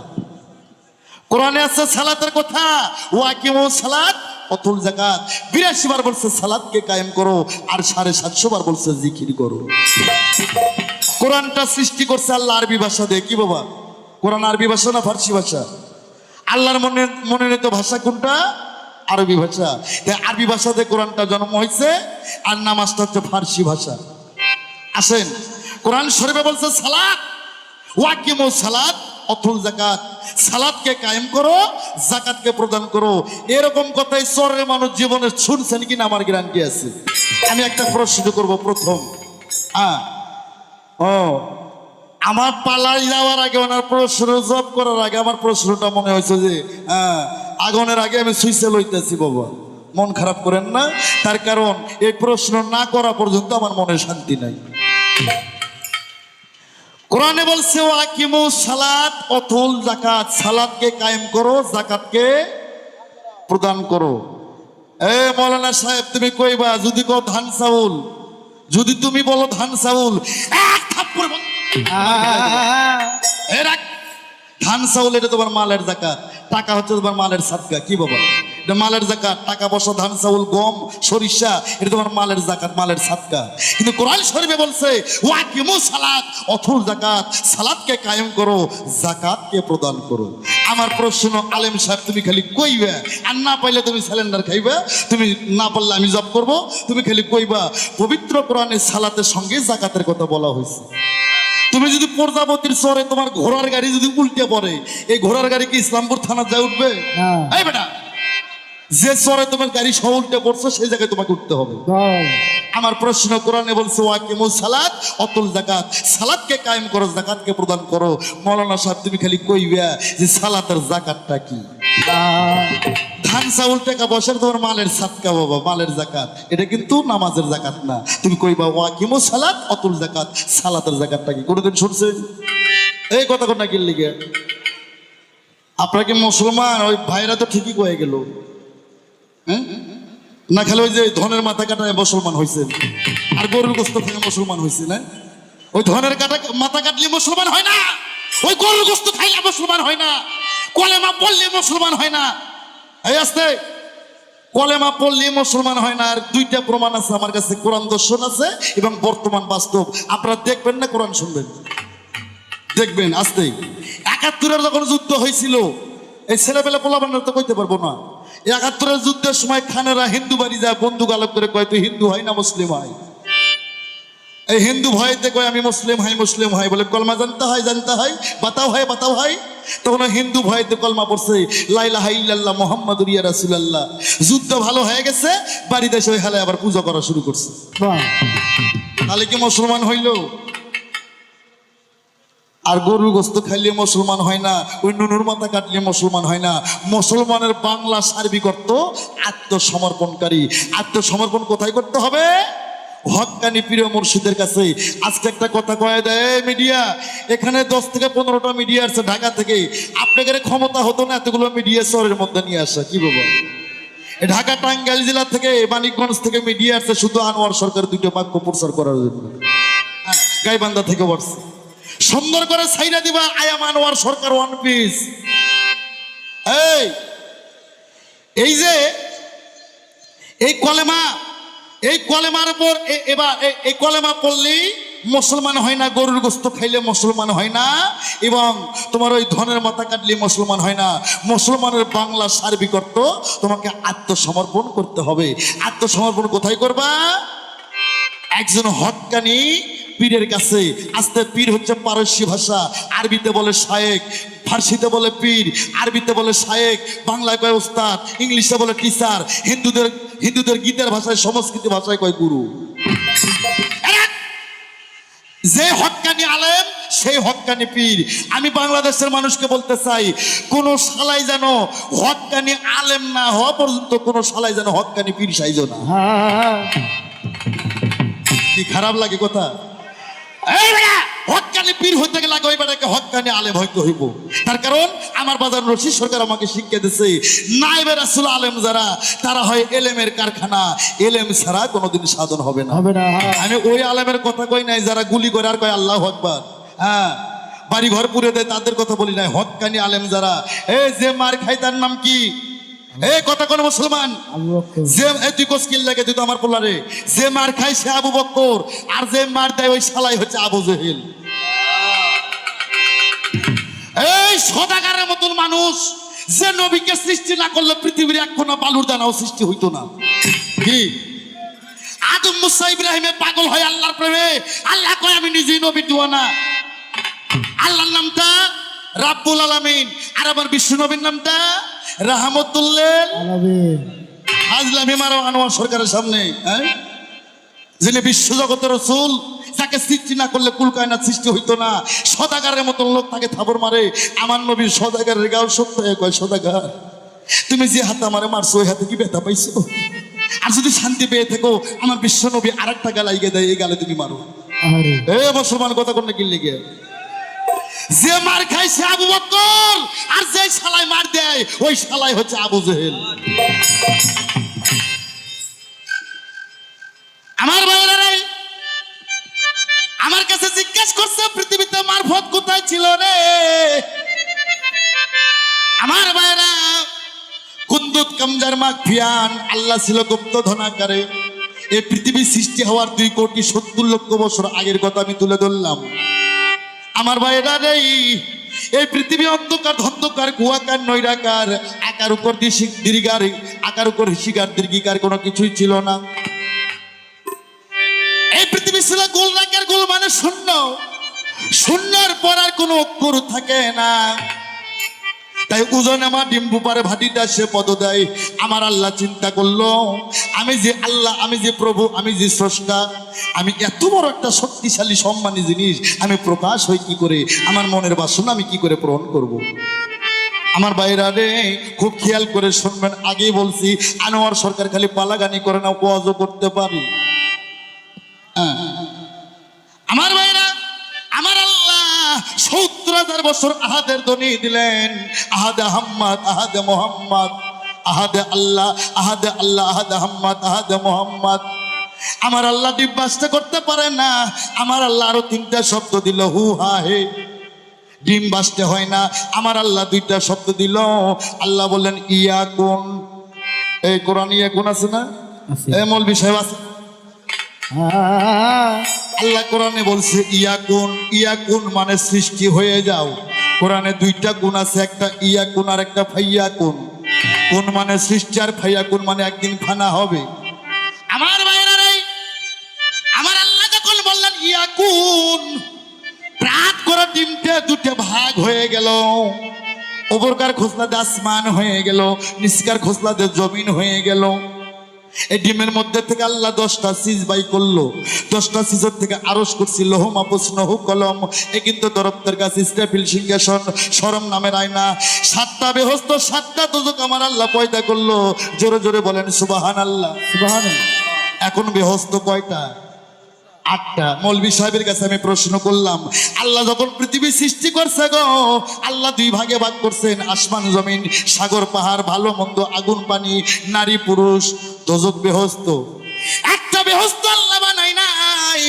কোরআনে আছে সালাতের কথা। ওয়াকিমুস সালাত অতুল যাকাত, 82 বার বলছে সালাতকে কায়েম করো, আর 750 বার বলছে জিকির করো। কোরআনটা সৃষ্টি করছে আল্লাহ আরবি ভাষা দিয়ে। কি বাবা, কোরআন আরবি ভাষা না ফার্সি ভাষা? আল্লাহর মনোনীত ভাষা কোনটা? আরবি ভাষা। তাই আরবি ভাষাতে কোরআনটা জন্ম হয়েছে, আর নামাজটা হচ্ছে ফার্সি ভাষা। আসেন, কোরআন শরীফে বলছে সালাত, ওয়াকিমুস সালাত অতুল যাকাত, সালাতকে কায়েম করো, যাকাতকে প্রদান করো। এরকম কথাই চরের মানুষ জীবনে শুনছেন কিনা আমার গ্যারান্টি আছে। আমি একটা প্রশ্ন করব প্রথম। আমার পালাই যাওয়ার আগে, ওনার প্রশ্ন জব করার আগে আমার প্রশ্নটা মনে হয়েছে যে আগুনের আগে আমি সুইচে লইতেছি বাবা। মন খারাপ করেন না, তার কারণ এই প্রশ্ন না করা পর্যন্ত আমার মনে শান্তি নাই। কোরআনে বলছে ওয়াকিমু সালাত অতুল যাকাত, সালাতকে কায়েম করো, যাকাতকে প্রদান করো। এ মৌলানা সাহেব তুমি কইবা যদি কও ধান চাউল, যদি তুমি বলো ধান চাউল এক থাপ্পড় ধান চাউল এটা তোমার মালের যাকাত, টাকা হচ্ছে তোমার মালের সাদকা। কি বাবা, এটা মালের যাকাত, টাকা পয়সা ধান চাউল গম সরিষা এটা তোমার মালের যাকাত, মালের সাদকা। কিন্তু কোরআন শরীফে বলছে ওয়াকিমু সালাত অথুল যাকাত, সালাতকে কায়েম করো, যাকাতকে প্রদান করো। আমার প্রশ্ন আলেম সাহেব তুমি খালি কইবে আর না পাইলে তুমি সিলিন্ডার খাইবে, তুমি না পারলে আমি জব করব, তুমি খালি কইবা পবিত্র কোরআনে সালাতের সঙ্গে যাকাতের কথা বলা হয়েছে। তুমি যদি প্রজাপতির চরে তোমার ঘোড়ার গাড়ি যদি উল্টে পড়ে, এই ঘোড়ার গাড়ি কি ইসলামপুর থানা যায় উঠবে? এই বেটা, যে চরে তোমার গাড়ি সহ উল্টে পড়ছো সেই জায়গায় তোমাকে উঠতে হবে। আমার প্রশ্ন কোরআনে বলছে ওয়াকিমুস সালাত অতুল যাকাত, সালাতকে কায়েম করো, যাকাতকে প্রদান করো। মৌলানা সাহেব তুমি খালি কইবা যে সালাতের যাকাতটা কি? ধান চাউল টাকা পয়সার তোমার মালের সাদকা বাবা, মালের যাকাত, এটা কিন্তু নামাজের যাকাত না। তুমি কইবা ওয়াকিমুস সালাত অতুল যাকাত, সালাতের যাকাতটা কি? কোনোদিন শুনছেন এই কথা? কোন নাকি লিগে আপনাকে মুসলমান ওই ভাইরা তো ঠিকই কয়ে গেল, হ্যাঁ না? খালি ওই যে ধনের মাথা কাটায় মুসলমান হয়েছেন আর গরুর গোস্ত থেকে মুসলমান হয়েছে না? ওই ধনের কাটা মাথা কাটলে মুসলমান হয় না, ওই গরুর গোস্ত খাইলে মুসলমান হয় না, কলেমা পড়লে মুসলমান হয় না। এই আসতে কলেমা পড়লে মুসলমান হয় না। আর দুইটা প্রমাণ আছে আমার কাছে, কোরআন দর্শন আছে এবং বর্তমান বাস্তব। আপনারা দেখবেন না কোরআন শুনবেন, দেখবেন। আসতে ৭১-এর যখন যুদ্ধ হয়েছিল, এই ছেলেবেলা পোলাবান্না তো কইতে পারবো না, ৭১-এর যুদ্ধের সময় খানেরা হিন্দু বাড়ি যায়, বন্দুক আলোক করে কয় তুই হিন্দু হয় না মুসলিম হয়? এই হিন্দু ভয়তে কয় আমি মুসলিম হয়, মুসলিম হয় বলে কলমা জানতে হয়, জানতে হয়, বাতাও হয়, বাতাও হয়। তখন হিন্দু ভয়তে কলমা পড়ছে লা ইলাহা ইল্লাল্লাহ মুহাম্মাদুর ইয়া রাসূলুল্লাহ। যুদ্ধ ভালো হয়ে গেছে, বাড়িতে এসে ওই হালে আবার পূজা করা শুরু করছে। তাহলে কি মুসলমান হইল? আর গরুর গোস্ত খাইলে মুসলমান হয় না, ওই নুনুর মাথা কাটলে মুসলমান হয় না। মুসলমানের বাংলা সার্বিক অর্থ আত্মসমর্পণকারী। আত্মসমর্পণ কোথায় করতে হবে? হক্কানি প্রিয় মুর্শিদের কাছে। আজকে একটা কথা কয়ে দেয় মিডিয়া, এখানে 10 থেকে 15টা মিডিয়া আসছে ঢাকা থেকে। আপনাদের ক্ষমতা হতো না এতগুলো মিডিয়া শহরের মধ্যে নিয়ে আসা? কি বলবো, ঢাকা টাঙ্গাইল জেলা থেকে মানিকগঞ্জ থেকে মিডিয়া আসছে শুধু আনোয়ার সরকার 2টা বাক্য প্রচার করার জন্য। গাইবান্ধা থেকে বসছে সুন্দর করে ছাইরা দিবা আয়াম আনোয়ার সরকার ওয়ান পিস। এই যে এই কলেমা, এই কলেমার উপর এবার এই কলেমা পড়লেই মুসলমান হয় না, গরুর গোস্ত খাইলে মুসলমান হয় না, এবং তোমার ওই ধনের মাথা কাটলে মুসলমান হয় না। মুসলমানের বাংলা সার্বিক অর্থ তোমাকে আত্মসমর্পণ করতে হবে। আত্মসমর্পণ কোথায় করবা? একজন হক্কানি পীরের কাছে। আস্তে পীর হচ্ছে পারসি ভাষা, আরবিতে বলে শায়েক, ফার্সিতে বলে পীর, আরবিতে বলে শায়েক, বাংলায় কয় ওস্তাদ, ইংলিশে বলে টিচার, হিন্দুদের গীতের ভাষায় সংস্কৃতি ভাষায় কয় গুরু। যে হক্কানি আলেম সেই হক্কানি পীর। আমি বাংলাদেশের মানুষকে বলতে চাই, কোন শালাই যেন হক্কানি আলেম না হওয়া পর্যন্ত কোন শালাই যেন হক্কানি পীর সাইজ না। কি খারাপ লাগে কথা? হক্কানি পীর হইতে গেলে আগে ওই বেটাকে হক্কানি আলেম হইতে হইব। তার কারণ আমার বাজার রশিদ সরকার আমাকে শিক্ষা দিচ্ছে, নায়েবে রাসূল আলেম যারা, তারা হয় এলেমের কারখানা, এলেম ছাড়া কোনোদিন সাধন হবে না। আমি ওই আলেমের কথা কই নাই যারা গুলি করে আর কয় আল্লাহু আকবার, হ্যাঁ বাড়ি ঘর পুড়ে দেয়, তাদের কথা বলি নাই। হক্কানি আলেম যারা, এই যে মার খাই তার নাম কি? এই কথা কোন মুসলমান যে তুই কোস্কিল লাগে, তুই তো আমার পোলারে, যে মার খায় সে আবু বকর, আর যে মার দেয় ওই শালাই হচ্ছে আবু জেহেল। এই সদাগারের মতন মানুষ, যে নবীকে সৃষ্টি না করলে পৃথিবীর এক কোনা বালুর দানাও সৃষ্টি হইতো না। কি আদম মুসা ইব্রাহিমে পাগল হয় আল্লাহর প্রেমে, আল্লাহ কয় আমি নিজেই নবী দিওয়ানা। আল্লাহর নামটা রাব্বুল আলামিন, আর আমার বিশ্ব নবীর নামটা রাহমাতুল্লিল আলামিন। আজলামি মারো আনোয়ার সরকারের সামনে, যিনি বিশ্ব জগতের রাসূল, যাকে সৃষ্টি না করলে কুল কায়নাত সৃষ্টি হইতো না। সদাগারের মতন লোক তাকে থাবর মারে। আমার নবী সদাগারের গাও সত্য কয়, সদাগার তুমি যে হাতে আমারে মারছো ওই হাতে কি ব্যথা পাইছো? আর যদি শান্তি পেয়ে থাকো, আমার বিশ্ব নবী আরেকটা গাল আইগে দেয়, এই গালে তুমি মারো। এ মুসলমান কথা কোন কি লেগে? যে মার খায় সে আবু বকর, আর যে শালায় মার দেয় ওই শালাই হচ্ছে আবু জেহেল। আমার ভাইরা আমার কাছে জিজ্ঞেস করছে পৃথিবীতে মারফত কোথায় ছিল রে? আমার ভাইরা কুন্দুত কামজার মাগফিয়ান, আল্লাহ ছিল গুপ্ত ধনাকারে। এই পৃথিবী সৃষ্টি হওয়ার 2,70,00,000 বছর আগের কথা আমি তুলে ধরলাম। আমার ভাইরা রে, এই পৃথিবী অন্ধকার ধন্ধকার কুয়াকার নৈরাকার, আকার উপর দীর্ঘার আকার উপর শিকার দীর্ঘিকার কোনো কিছুই ছিল না। এই পৃথিবী ছিল গোলরাকার, গোল মানে শূন্য, শূন্যের পর আর কোনো অক্ষর থাকে না। তাই ওজন আমার ডিম্বু পারে ভাটিটা সে পদ দেয়। আমার আল্লাহ চিন্তা করলো, আমি যে আল্লাহ, আমি যে প্রভু, আমি যে স্রষ্টা, আমি এত বড় একটা শক্তিশালী সম্মানী জিনিস আমি প্রকাশ হই কি করে? আমার মনের বাসনা আমি কি করে পূরণ করব? আমার বাইরা রে, খুব খেয়াল করে শুনবেন। আগেই বলছি আনোয়ার সরকার খালি পালাগানি করে না, ওয়াজও করতে পারি। আমার ভাইরা, আমার আল্লাহ 70,000 বছর আহাদের ধ্বনি দিলেন। আহাদে আহম্মদ, আহাদে মোহাম্মদ, আহাদে আল্লাহ, আহাদে আল্লাহ, আহাদে আহম্মদ, আহাদে মোহাম্মদ। আমার আল্লাহ ডিম্বাসটা করতে পারে না। আমার আল্লাহ আরো 3টা শব্দ দিল, হু হা হে। ডিম বাসতে হয় না। আমার আল্লাহ 2টা শব্দ দিল। আল্লাহ বললেন ইয়াকুন। এই কোরআন ইয়াকুন আছে না? এই মৌলভী সাহেব আছে। আল্লাহ কোরআনে বলছে ইয়াকুন। ইয়াকুন মানে সৃষ্টি হয়ে যাও। কোরআনে 2টা গুণ আছে, একটা ইয়াকুন আর একটা ফাইয়াকুন। কোন মানে সৃষ্টি, আর ফাইয়াকুন মানে একদিন ফানা হবে। আমার ভাইরা রে, আমার আল্লাহ যখন বললেন ইয়াকুন, রাত করে ডিমটা 2টা ভাগ হয়ে গেল। উপরকার খোসলাতে আসমান হয়ে গেল, নিচকার খোসলাতে জমিন হয়ে গেল। এই ডিমের মধ্যে থেকে আল্লাহ 10টা সিজ বাই করলো। 10টা সিজের থেকে আরশ করছি, লৌহ মাহফুজ, নহু কলম, এ কিন্তু দরপ্তের কাছে ইসরাফিল সিংহাসন, শরম নামের আয়না। 7টা বেহস্ত, 7টা দোজক আমার আল্লাহ পয়দা করলো। জোরে জোরে বলেন সুবহানাল্লাহ, সুবহানাল্লাহ। এখন বেহস্ত কয়টা? 8টা। মৌলভী সাহেবের কাছে আমি প্রশ্ন করলাম, আল্লাহ যখন পৃথিবী সৃষ্টি করছে গো, আল্লাহ 2 ভাগে ভাগ করছেন, আসমান জমিন, সাগর পাহাড়, ভালো মন্দ, আগুন পানি, নারী পুরুষ, দোজক বেহস্ত। একটা বেহস্ত আল্লাহ বানাই নাই,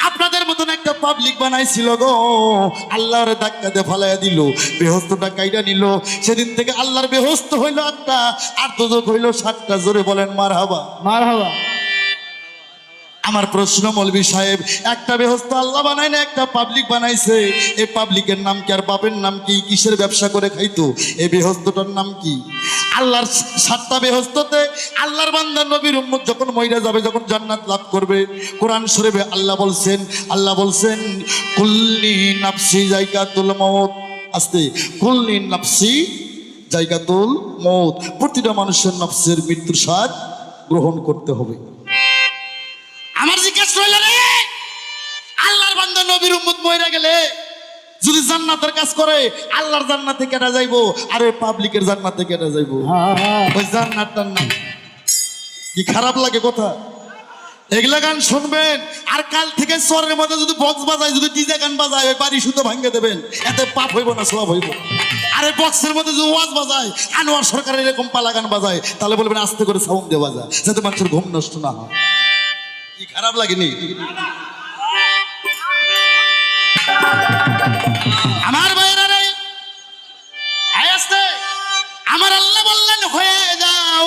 আপনাদের মতন একটা পাবলিক বানাইছিল গো। আল্লাহর ধাক্কা দিয়ে ফালাইয়া দিল, বেহস্তটা কাইটা নিল। সেদিন থেকে আল্লাহর বেহস্ত হইল 8টা, আর দোজক হইল 7টা। জোরে বলেন মারহাবা, মারহাবা। আমার প্রশ্ন মৌলভী সাহেব, একটা বেহস্ত আল্লাহ বানায় না, একটা পাবলিক বানাইছে। এই পাবলিকের নাম কি আর বাপের নাম কি? কিসের ব্যবসা করে খাইতো? এই বেহস্তটার নাম কি? আল্লাহর 7টা বেহস্ততে আল্লাহর বান্দা নবীর উম্মত যখন মইরা যাবে, যখন জান্নাত লাভ করবে, কোরআন শরীফে আল্লাহ বলছেন কুল্লি নাফসি জায়গাতুল মউত। আস্তে, কুল্লি নাফসি জায়গাতুল মউত। প্রতিটা মানুষের নফসের মৃত্যুর স্বাদ গ্রহণ করতে হবে। আমার জিজ্ঞাসা হইল রে, আল্লাহর বান্দা নবীর উম্মত মইরা গেলে যদি জান্নাতের কাজ করে, আল্লাহর জান্নাতে কেটে যাইবো, আর ওই পাবলিকের জান্নাতে কেটে যাইবো। ওই জান্নাতটার নাম কি? খারাপ লাগে কথা? এগুলা গান শুনবেন, আর কাল থেকে চরের মধ্যে যদি বক্স বাজায়, যদি ডিজে গান বাজায়, ওই বাড়ি শুধু ভাঙ্গে দেবেন। এতে পাপ হইব না, সওয়াব হইব। আর এই বক্সের মধ্যে যদি ওয়াজ বাজায়, আনোয়ার সরকারের এরকম পালা গান বাজায়, তাহলে বলবেন আস্তে করে সাউন্ড দিয়ে বাজা, যাতে মানুষের ঘুম নষ্ট না হয়। কি খারাপ লাগেনি? আমার ভাইরা রে, আস্তে, আমার আল্লাহ বললেন হয়ে যাও।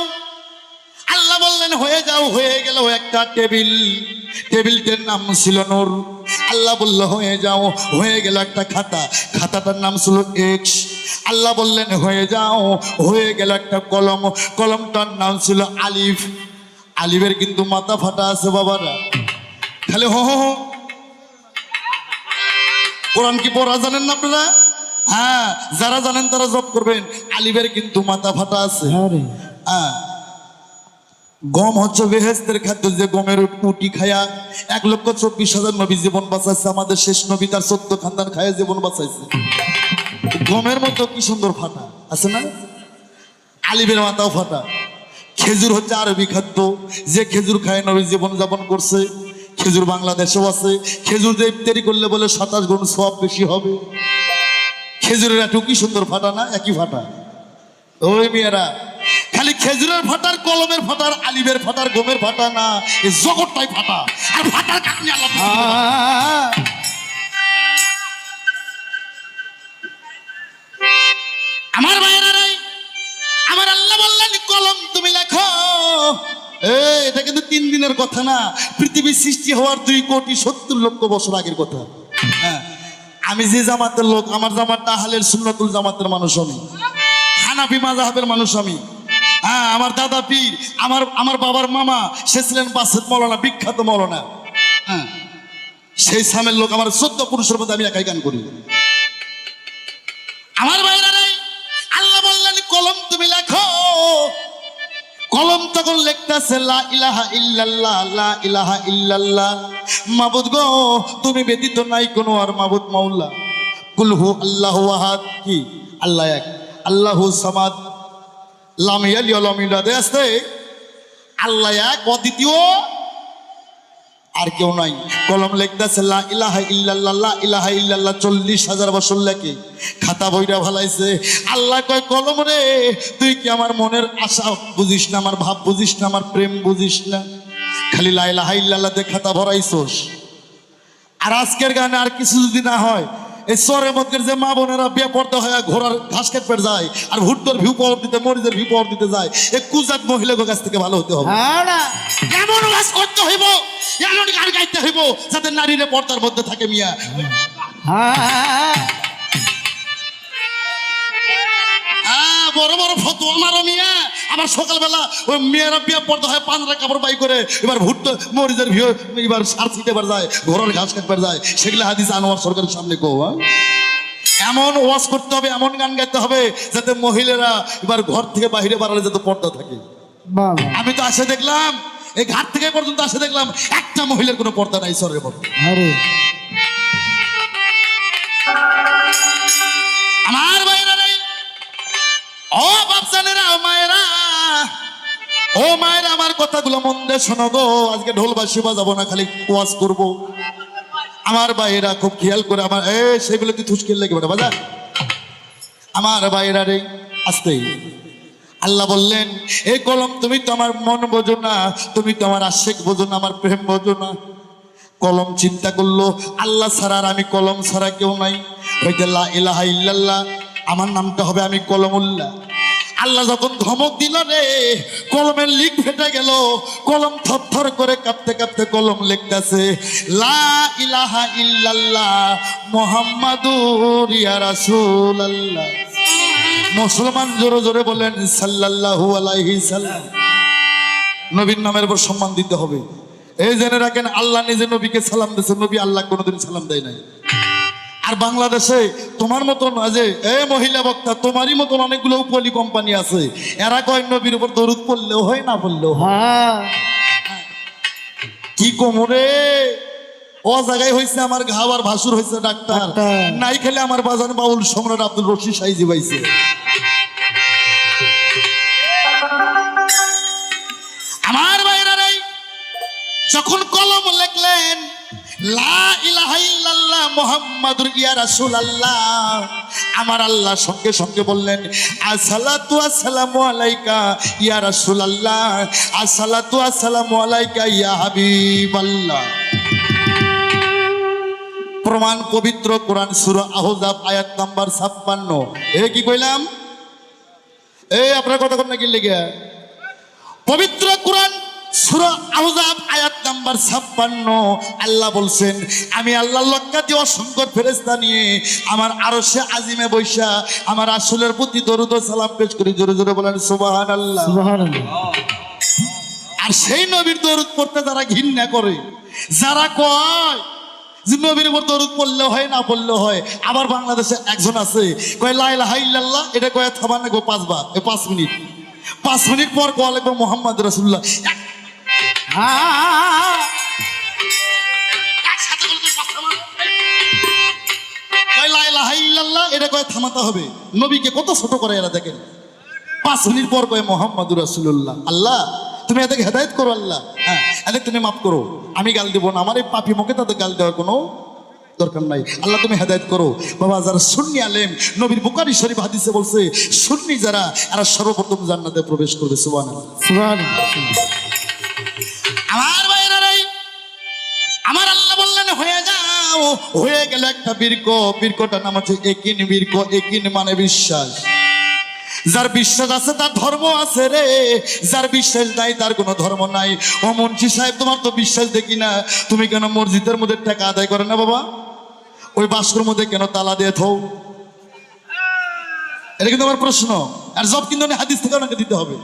আল্লাহ বললেন হয়ে যাও, হয়ে গেল একটা টেবিল। টেবিলটার নাম ছিল নূর। আল্লাহ বলল হয়ে যাও, হয়ে গেল একটা খাতা। খাতাটার নাম ছিল এক্স। আল্লাহ বললেন হয়ে যাও, হয়ে গেল একটা কলম। কলমটার নাম ছিল আলিফ। আলিফের কিন্তু মাথা ফাটা আছে বাবারা, খালি হো হো। কোরআন কি পড়া জানেন না আপনারা? হ্যাঁ, যারা জানেন তারা জব করবেন। আলিফের কিন্তু মাথা ফাটা আছে। হ্যাঁ, গম হচ্ছে বেহেস্তের খাদ্য। যে গমের উটি খায়া 1,24,000 নবী জীবন বাঁচাইছে। আমাদের শেষ নবী তার 14 খানদান খায়া জীবন বাঁচাইছে। গমের মতো কি সুন্দর ফাটা আছে না? আলিফের মাথাও ফাটা। খেজুর হচ্ছে আরবি খাদ্য। যে খেজুর খায় নবী জীবন যাপন করছে। খেজুর বাংলাদেশেও আছে। খেজুর যে ইফতারি করলে বলে 27 গুণ সওয়াব বেশি হবে। খেজুরের একটু কি সুন্দর ফাটা না, একই ফাটা। ওই মেয়েরা খালি খেজুরের ফাটার, কলমের ফাটার, আলিবের ফাটার, গমের ফাটা না, এই জগৎটাই ফাটা। আর ফাটার কারণে আল্লাহ আমার ভাইয়েরা রে, আমার আল্লাহ বললেন কলম তুমি লেখো। এটা কিন্তু 3 দিনের কথা না, পৃথিবী সৃষ্টি হওয়ার 2,70,00,000 বছর আগের কথা। হ্যাঁ, আমি যে জামাতের লোক, আমার জামাতটা আহলের সুন্নাতুল জামাতের মানুষ আমি, হানাফি মাযহাবের মানুষ আমি। হ্যাঁ, আমার দাদা পীর, আমার বাবার মামা, সে ছিলেন বাসেত মৌলানা, বিখ্যাত মৌলানা। হ্যাঁ, সেই সামের লোক। আমার 14 পুরুষের মধ্যে আমি একাই গান করি। আমার ভাইরা রে, আল্লাহ বললেন কলম তুমি লেখো। কলম তখন লিখতেছে লা ইলাহা ইল্লাল্লাহ, লা ইলাহা ইল্লাল্লাহ। মাবুদ গো, তুমি ব্যতীত নাই কোনো আর মাবুদ মাওলা। কুল হু আল্লাহু আহাদ, কি আল্লাহ এক, আল্লাহু সামাদ, লাম ইয়ালিদ ওয়া লাম ইউলাদ। আছে আল্লাহ এক, অদ্বিতীয়, আর কেউ নাই। কলম লিখতেছে লা ইলাহা ইল্লাল্লাহ, লা ইলাহা ইল্লাল্লাহ 40,000 বছর লেখে, খাতা বইরা ভালাইছে। আল্লাহ কয় কলম রে, তুই কি আমার মনের আশা বুঝিস না, আমার ভাব বুঝিস না, আমার প্রেম বুঝিস না? খালি লা ইলাহা ইল্লাল্লাহ তে খাতা ভরাইছস। আর আজকের গানে আর কিছু যদি না হয়, এই চরের মধ্যে যে মা বোনেরা বেপর্দা হয়ে ঘোড়ার ঘাস কাটতে যায়, আর ভুট্টোর ভিউ পাওয়ার দিতে, মরিচের ভিউ পাওয়ার দিতে যায়, এই কুজাত মহিলাদের কাছ থেকে ভালো হতে হবে। এমন ওয়াজ করতে হইব, এমন গান গাইতে হইব যাতে নারীরা পর্দার মধ্যে থাকে। মিয়া বড় বড় ফটো আমারও মিয়া, আবার সকালবেলা ওই মেয়েরা বিয়ে পর্দা হয়, পাঞ্জরা কাপড় বাই করে এবার ভুট্টো মরিচের ভিউ, এবার সার ছিটে বার যায়, ঘোড়ার ঘাস কাটবার যায়। সেগুলো হাদিস আনোয়ার সরকারের সামনে কো। এমন ওয়াজ করতে হবে, এমন গান গাইতে হবে যাতে মহিলারা এবার ঘর থেকে বাইরে বাড়ালে যাতে পর্দা থাকে। আমি তো আসে দেখলাম, এই ঘাট থেকে পর্যন্ত আসে দেখলাম একটা মহিলার কোনো পর্দা নাই সরের মধ্যে। আমার ভাইরা নাই, ও বাপজানেরা, ও মায়েরা, ও মায়েরা, আমার কথাগুলো মন দিয়ে শোনো গো। আজকে ঢোল বাঁশি বাজাবো না, খালি ওয়াজ করবো। আমার ভাইয়েরা খুব খেয়াল করে, আমার সেগুলো তুই থুসকিল লেগে বেটা বাজা। আমার ভাইয়েরা রে, আসতেই আল্লাহ বললেন এই কলম তুমি তো আমার মন বোঝো না, তুমি তো আমার আশেক বোঝো না, আমার প্রেম বোঝো না। কলম চিন্তা করলো আল্লাহ ছাড়া আর আমি কলম ছাড়া কেউ নাই। ওইটা লা ইলাহা ইল্লাল্লাহ, আমার নামটা হবে আমি কলমুল্লাহ। আল্লাহ যখন ধমক দিল রে, কলমের লিক ফেটে গেল। কলম থরথর করে কাঁপতে কাঁপতে কলম লিখতেছে লা ইলাহা ইল্লাল্লাহ মুহাম্মাদুর ইয়া রাসূলুল্লাহ। মুসলমান জোরে জোরে বলেন সাল্লাল্লাহু আলাইহি সাল্লাম। নবীর নামের উপর সম্মান দিতে হবে। এই জেনে রাখেন, আল্লাহ নিজে নবীকে সালাম দিয়েছে, নবী আল্লাহ কোনোদিন সালাম দেয় নাই। আর বাংলাদেশে তোমার মতন যে মহিলা বক্তা, তোমারই মতন অনেকগুলো উপলি কোম্পানি আছে, এরা কয় নবীর উপর দরুদ পড়লেও হয়, না পড়লেও হয়। কি কোমরে ও জায়গায় হয়েছে আমার ঘাও, আর ভাসুর হয়েছে ডাক্তার নাই, খেলে আমার বাজান বাউল সম্রাট আব্দুল রশিদ সাইজি পাইছে। আমার ভাইরা রে, যখন কলম লিখলেন লা ইলাহা ইল্লাল্লাহ মুহাম্মাদুর ইয়া রাসূলুল্লাহ, আমার আল্লাহ সঙ্গে সঙ্গে বললেন আসসালাতু আসসালামু আলাইকা ইয়া রাসূলুল্লাহ, আসসালাতু আসসালামু আলাইকা ইয়া হাবিবাল্লাহ। প্রমাণ পবিত্র কোরআন সূরা আহজাব আয়াত নাম্বার 56। কি কইলাম? আপনার কথা কোন নাকি লেগে পবিত্র কোরআন সূরা আহজাব আয়াত নাম্বার 56। আল্লাহ বলছেন আমি আল্লাহ লক্কাতি অসংখ্য ফেরেশতা নিয়ে আমার আরশে আজিমে বৈশা আমার রাসূলের প্রতি দরুদ ও সালাম পেশ করি। জোরে জোরে বলেন সুবহানাল্লাহ, সুবহানাল্লাহ। আর সেই নবীর দরুদ পড়তে যারা ঘৃণা করে, যারা কয় যে নবীর উপর দরুদ পড়লেও হয়, না পড়লেও হয়, আবার বাংলাদেশে একজন আছে কয় লা ইলাহা ইল্লাল্লাহ, এটা কয় থাবা না গো 5 বার, 5 মিনিট, 5 মিনিট পর কয় লাগবে মুহাম্মদ রাসূলুল্লাহ। এটা কয় থামাতে হবে। নবীকে কত ছোট করে এরা দেখেন। 5 মিনিট পর কয় মুহাম্মাদুর রাসূলুল্লাহ। আল্লাহ তুমি এদেরকে হেদায়েত করো, আল্লাহ এদের তুমি মাফ করো, আমি গাল দিব না, আমার এই পাপি মুখে তাদের গাল দেওয়ার কোনো দরকার নাই। আল্লাহ তুমি হেদায়েত করো বাবা। যারা সুন্নি আলেম, নবীর বুখারী শরীফ হাদিসে বলছে সুন্নি যারা এরা সর্বপ্রথম জান্নাতে প্রবেশ করবে। সুবহানাল্লাহ। আমার ভাইরা রে, আমার আল্লাহ বললেন হয়ে যাও। হয়ে গেল একটা বৃক্ষ, বৃক্ষটার নাম হচ্ছে একিন বৃক্ষ। একিন মানে বিশ্বাস। যার বিশ্বাস আছে তার ধর্ম আছে রে, যার বিশ্বাস নাই তার কোনো ধর্ম নাই। ও মুন্সি সাহেব, তোমার তো বিশ্বাস দেখি না, তুমি কেন মসজিদের মধ্যে টাকা আদায় করে না বাবা? ওই বাস্কর মধ্যে কেন তালা দিয়ে থো? এটা কিন্তু আমার প্রশ্ন। আর জব কিন্তু হাদিস থেকে ওনাকে দিতে হবে।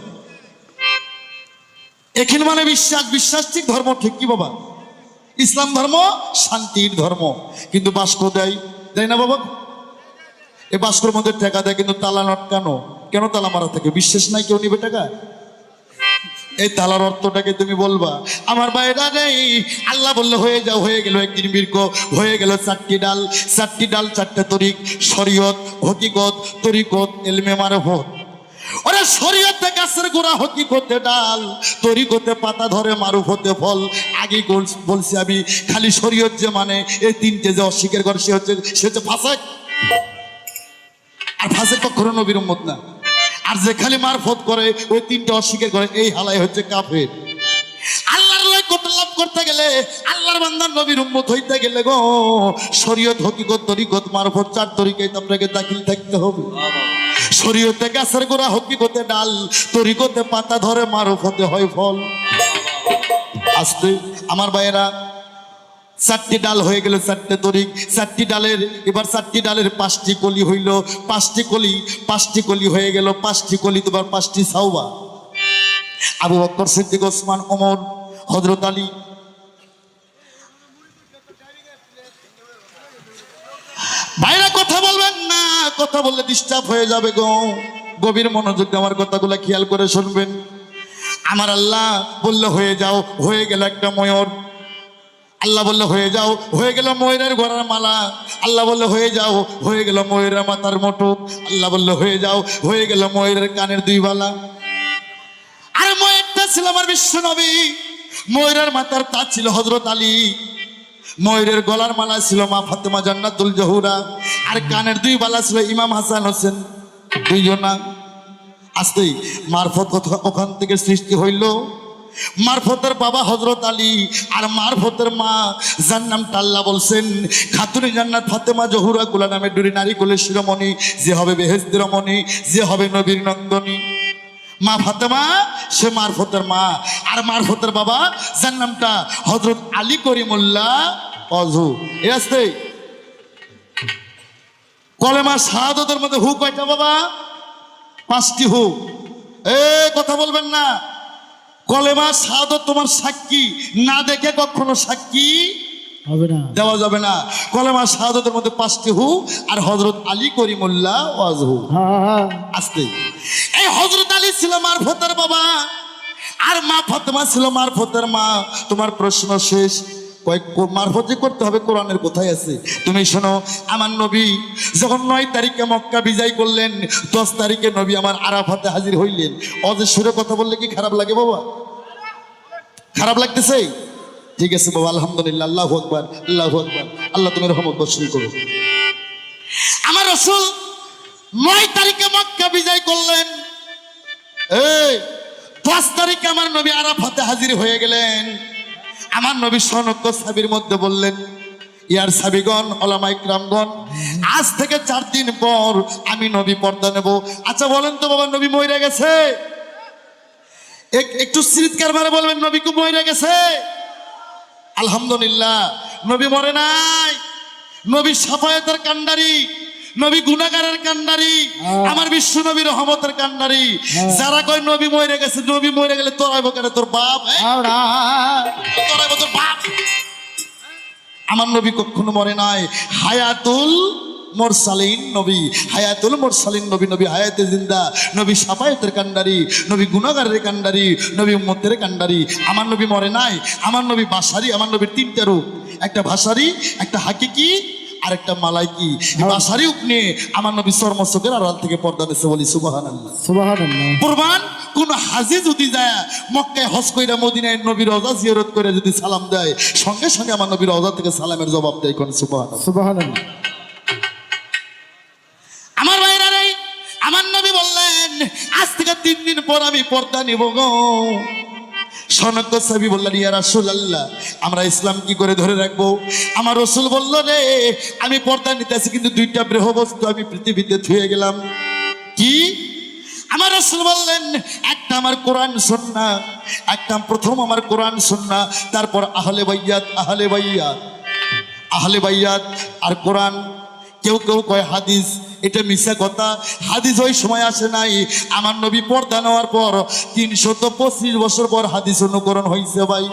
এখানে মানে বিশ্বাস, বিশ্বাস ঠিক, ধর্ম ঠিক। কি বাবা? ইসলাম ধর্ম শান্তির ধর্ম, কিন্তু বাস্ক দেয় দেয় না বাবা? এই বাস্কর মধ্যে টাকা দেয় কিন্তু তালা লটকানো। কেন তালা মারা থাকে? বিশ্বাস নাই কেউ নিবে টাকা? এই তালার অর্থটাকে তুমি বলবা। আমার বাইরা নেই, আল্লাহ বললে হয়ে যাও। হয়ে গেল একদিন বৃক্ষ, হয়ে গেল 4টি ডাল। 4টি ডাল 4টে তরিক, শরীয়ত, হকিকত, তরিকত, ইলমে মারফত। ওরে শরীয়তে গাছের গোড়া, হকিকতে ডাল, তরিকতে পাতা ধরে, মারুফতে ফল। আগে বলছি আমি, খালি শরীয়ত যে মানে এই 3টে যে অস্বীকার করে সে হচ্ছে ফাসেক। আর ফাসেক কখনো নবীর উম্মত না। আর যে খালি মারফত করে ওই 3টে অস্বীকার করে, এই হালাই হচ্ছে কাফের। আল্লাহর লাইকত লাভ করতে গেলে, আল্লাহর বান্দার নবীর উম্মত হইতে গেলে গো, শরীয়ত, হকিকত, তরিকত, মারফত 4 তরিকায় আপনাকে দাখিল থাকতে হবে। শরীয়তে গাছের গোড়া, হকিকতে ডাল, তরিকতে পাতা ধরে, মারফতে হয় ফল। আস্তে আমার ভাইয়েরা, 4টি ডাল হয়ে গেল, 4টে তরিক। 4টি ডালের, এবার 4টি ডালের 5টি কলি হইল। 5টি কলি হয়ে গেল। 5টি কলি তোমার 5টি সাওবা। আবু বকর সিদ্দিক, ওসমান, ওমর, হযরত আলী। ভাইরা কথা বলবেন না, কথা বললে ডিস্টার্ব হয়ে যাবে গো। গভীর মনোযোগ দিয়ে আমার কথাগুলো খেয়াল করে শুনবেন। আমার আল্লাহ বললে হয়ে যাও। হয়ে গেল একটা ময়ূর। আল্লাহ বললে হয়ে যাও। হয়ে গেল ময়ূরের গলার মালা। আল্লাহ বললে হয়ে যাও। হয়ে গেল ময়ূরের মাথার মুকুট। আল্লাহ বললে হয়ে যাও। হয়ে গেল ময়ূরের কানের 2 বালা। আর ময়ূরটা ছিল আমার বিশ্ব নবী। ময়ূরের মাথার তাজ ছিল হযরত আলী। ময়ূরের গলার মালা ছিল মা ফাতেমা জান্নাতুল জহুরা। আর কানের 2 বালা ছিল ইমাম হাসান হোসেন, 2 জনা। আসতেই মারফত ওখান থেকে সৃষ্টি হইল। মারফতের বাবা হযরত আলী, আর মারফতের মা যার নামটা আল্লাহ বলছেন খাতুনে জান্নাত ফাতেমা জহুরা কুলা নামে ডুরি নারী কুলের শিরোমণি, যে হবে বেহেশতের রমণী, যে হবে নবীর নন্দনী। মা ফাতেমা সে মারফতের মা। আর মারফতের বাবা যার নামটা হযরত আলী করিমুল্লাহ অজু। এ আসতে কলেমা শাহাদাতের মধ্যে হু কয়টা বাবা? 5টি হু। কথা বলবেন না। কলেমা শাহাদাত তোমার সাক্ষী, না দেখে কখনো সাক্ষী হবে না, দেওয়া যাবে না। কলেমা শাহাদাতের মধ্যে 5টি হু, আর হযরত আলী করিমুল্লাহ ওয়াজহু। আস্তে এই হযরত আলী ছিল মারফতের বাবা, আর মা ফাতেমা ছিল মারফতের মা। তোমার প্রশ্ন শেষ। মারফত যে করতে হবে কোরআনের কোথায় আছে? তুমি শোনো, আমার নবী যখন 9 তারিখে মক্কা বিজয় করলেন, 10 তারিখে নবী আমার আরাফাতে হাজির হইলেন। অজের সুরে কথা বললে কি খারাপ লাগে বাবা? খারাপ লাগতেছে? ঠিক আছে বাবা, আলহামদুলিল্লাহ, আল্লাহু আকবার, আল্লাহু আকবার। আল্লাহ তুমি রহমত বর্ষণ করো। আমার রাসূল 9 তারিখে মক্কা বিজয় করলেন। 10 তারিখে আমার নবী আরাফাতে হাজির হয়ে গেলেন। আমার নবী সনক্য সাবির মধ্যে বললেন, ইয়ার সাবিগণ, ওলামায়ে কিরামগণ, আজ থেকে 4 দিন পর আমি নবী পর্দা নেব। আচ্ছা বলেন তো বাবা, নবী মরে গেছে? একটু চিৎকার মারে বলবেন, নবী কি মরে গেছে? আলহামদুলিল্লাহ, নবী মরে নাই। নবী সাফায়াতের কান্ডারি, নবী গুনাহগারের কান্ডারি, আমার বিশ্ব নবী রহমতের কান্ডারি। যারা কয় নবী মরে গেছে, নবী মরে গেলে তোরাইব কেন? তোর বাপ, তোরাইব তোর বাপ। আমার নবী কখনো মরে নাই। হায়াতুল মুরসালিন নবী, হায়াতুল মুরসালিন নবী, নবী হায়াতে জিন্দা, নবী সাফায়াতের কান্ডারি, নবী গুনাহগারের কান্ডারি, নবী উম্মতের কান্ডারি। আমার নবী মরে নাই। আমার নবী বাশারি। আমার নবীর 3টা রূপ, একটা ভাষারি, একটা হাকিকি, আর একটা মালাইকি। বাশারি রূপ নিয়ে আমার নবী চর্মচোখের আড়াল থেকে পর্দা দিয়েছে। বলি সুবহানাল্লাহ, সুবহানাল্লাহ। কুরবান কোন হাজি যদি যায় মক্কায় হজ কইরা মদিনায় নবীর রওজা জিয়ারত করে যদি সালাম দেয়, সঙ্গে সঙ্গে আমার নবীর রওজা থেকে সালামের জবাব দেয়। কোন সুবহানাল্লাহ। সুবহানাল্লাহ। আমার ভাইরা রে, আমার নবী বললেন আজ থেকে 3 দিন পর আমি পর্দা নিব গো। সনক সাহাবী বললেন ইয়া রাসূলুল্লাহ, আমরা ইসলাম কি করে ধরে রাখবো? আমার রাসূল বলল রে, আমি পর্দা নিতেছি কিন্তু 2টা বস্তু আমি পৃথিবীতে ছুঁয়ে গেলাম। কি? আমার রাসূল বললেন একটা আমার কোরআন সুন্নাহ, একটা প্রথম আমার কোরআন সুন্নাহ, তারপর আহলে বাইয়াত। আহলে বাইয়াত, আহলে বাইয়াত আর কোরআন। কেউ কেউ কয় হাদিস, এটা মিশা কথা। হাদিস ওই সময় আসে নাই, আমার নবী পর্দা নেওয়ার পর 325 বছর পর হাদিস অনুকরণ হয়েছে ভাই।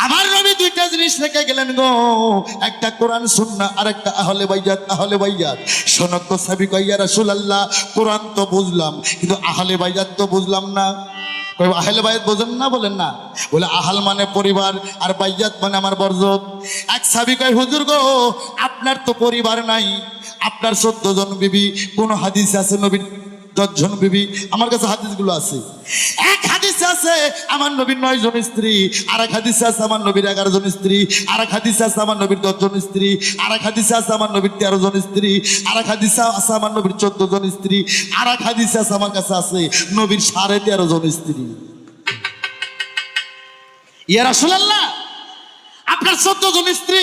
আমার নবী 2টা জিনিস রেখে গেলেন গো, একটা কোরআন সুন্নাহ আর একটা আহলে বাইয়াত। আহলে বাইয়াত। শোনক সাহাবী কয় ইয়া রাসূলুল্লাহ, কোরআন তো বুঝলাম কিন্তু আহলে বাইয়াত তো বুঝলাম না। কই আহলে বাইয়াত বোঝেন না? বলেন না। বলে আহল মানে পরিবার আর বাইয়াত মানে আমার বরজত। এক সাহাবী কয় হুজুর গো, আপনার তো পরিবার নাই, আপনার 14 জন বিবি। কোন হাদিস আছে নবীর 10 জন বিবি? আমার কাছে হাদিসগুলো আছে। এক হাদিস আছে আমার নবীর 9 জন স্ত্রী, আর এক হাদিস আছে আমার নবীর 11 জন স্ত্রী, আর এক হাদিস আছে আমার নবীর 10 জন স্ত্রী, আর এক হাদিস আছে আমার নবীর 13 জন স্ত্রী, আর এক হাদিস আছে আমার নবীর 14 জন স্ত্রী, আর এক হাদিস আছে আমার কাছে আছে নবীর 13.5 জন স্ত্রী। ইয়া রাসূলুল্লাহ, আপনার 14 জন স্ত্রী,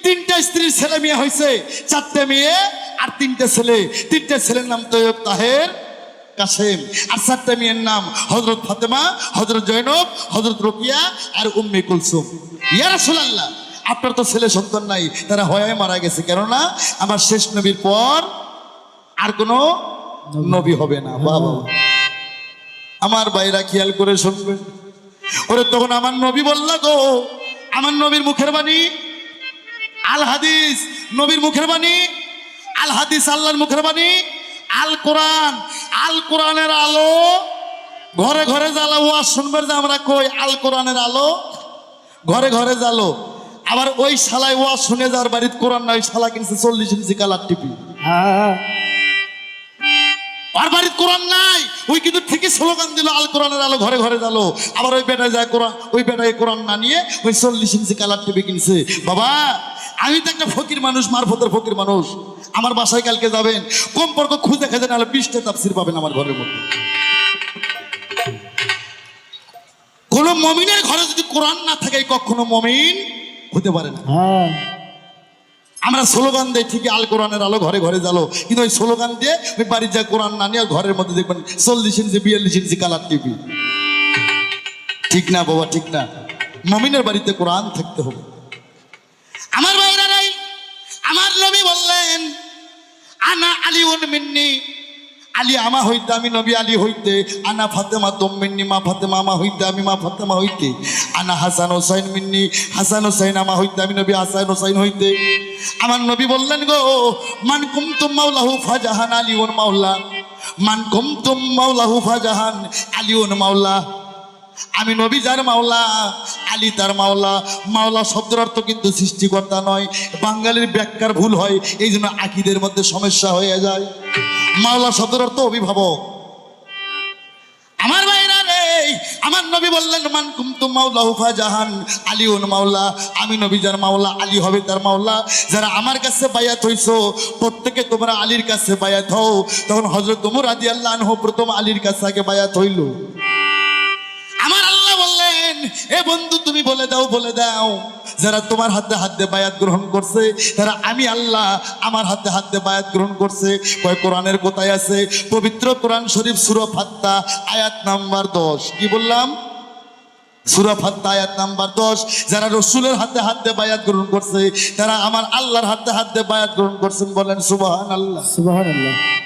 3টা স্ত্রীর ছেলে মেয়ে হয়েছে, 4টে মেয়ে আর 3টে ছেলে। 3টে ছেলের নাম তৈয়ব, তাহের, কাসেম, আর 4টে মেয়ের নাম হযরত ফাতেমা, হযরত জয়নব, হযরত রোকিয়া আর উম্মে কুলসুম। ইয়া রাসূলুল্লাহ, আপনার তো ছেলে সন্তান নাই, তারা হয়ে মারা গেছে, কেননা আমার শেষ নবীর পর আর কোনো নবী হবে না। বাবা, আমার ভাইরা খেয়াল করে শুনবেন। ওরে তখন আমার নবী বলল গো, আমার নবীর মুখের বাণী আল হাদিস, নবীর মুখের বাণী আল হাদিস, আল্লাহর মুখের বাণী আল কোরআন। আল কোরআনের আলো ঘরে ঘরে জ্বালো। ওয়াজ শুনবেন যে আমরা কই আল কোরআনের আলো ঘরে ঘরে জ্বালো। আবার ওই শালায় ওয়াজ শুনে যার বাড়িতে কোরআন নাই, শালা কিনছে 40 ইঞ্চি কালার টিভি। আর বাড়িতে কোরআন নাই, ওই কিন্তু ঠিকই স্লোগান দিল আল কোরআনের আলো ঘরে ঘরে জ্বালো। আবার ওই বেটায় যায় কোরআন, ওই বেটায় কোরআন না নিয়ে ওই 40 ইঞ্চি কালার টিভি কিনছে। বাবা, আমি তো একটা ফকির মানুষ, মারফতের ফকির মানুষ। আমার বাসায় কালকে যাবেন, সম্পর্ক খুঁজে খেতে নাহলে 20টা তাফসীর পাবেন আমার ঘরের মধ্যে। কোন মমিনের ঘরে যদি কোরআন না থাকে কখনো মমিন হতে পারে না। আমরা স্লোগান দেই ঠিকই আল কোরআনের আলো ঘরে ঘরে জ্বালো, কিন্তু ওই স্লোগান দিয়ে ওই বাড়ির যা কোরআন না নিয়ে ঘরের মধ্যে দেখবেন 40 ইঞ্চি 42 ইঞ্চি কালার টিভি। ঠিক না বাবা, ঠিক না? মমিনের বাড়িতে কোরআন থাকতে হবে। আমার ভাইরা নাই, আমার নবী বললেন আনা আলিউন মিন্নি, আলী আমা হইতে, আমি নবী আলী হইতে। আনা ফাতেমা তুম মিন্নি, মা ফাতেমা আমা হইতে, আমি মা ফাতেমা হইতে। আনা হাসান হোসাইন মিন্নি, হাসান হোসাইন আমা হইতে, আমি নবী হাসান হোসাইন হইতে। আমার নবী বললেন গো, মান কুমতুম মাওলাহু ফাজাহান আলিউন মাওলা, মান কুমতুম মাওলাহু ফাজাহান আলিউন মাওলা। আমি নবী যার মাওলা, আলী তার মাওলা। মাওলা শব্দের অর্থ কিন্তু সৃষ্টিকর্তা নয়, বাঙালির ব্যাখ্যার ভুল হয়, এই জন্য আকীদের মধ্যে সমস্যা হয়ে যায়। মাওলা শব্দের অর্থ অভিভাবক। আমার ভাইরা রে, আমার নবী বললেন মান কুমতুম মাওলাহু ফাজাহান আলিউন মাওলা, আমি নবী যার মাওলা, আলী হবে তার মাওলা। যারা আমার কাছে বায়াত হইছো প্রত্যেকে তোমরা আলীর কাছে বায়াত হও। তখন হযরত ওমর রাদিয়াল্লাহু আনহু প্রথম আলীর কাছে আগে বায়াত হইল। আমার আল্লাহ বললেন, এ বন্ধু তুমি বলে দাও, বলে দাও যারা তোমার হাতে হাতে বায়াত গ্রহণ করছে তারা আমি আল্লাহ আমার হাতে হাতে বায়াত গ্রহণ করছে। কয় কোরআনের কোথায় আছে? পবিত্র কোরআন শরীফ সূরা ফাত্তা আয়াত নাম্বার 10। কি বললাম? সূরা ফাত্তা আয়াত নাম্বার 10। যারা রাসূলের হাতে হাতে বায়াত গ্রহণ করছে তারা আমার আল্লাহর হাতে হাতে বায়াত গ্রহণ করছেন। বলেন সুবহানাল্লাহ, সুবহানাল্লাহ।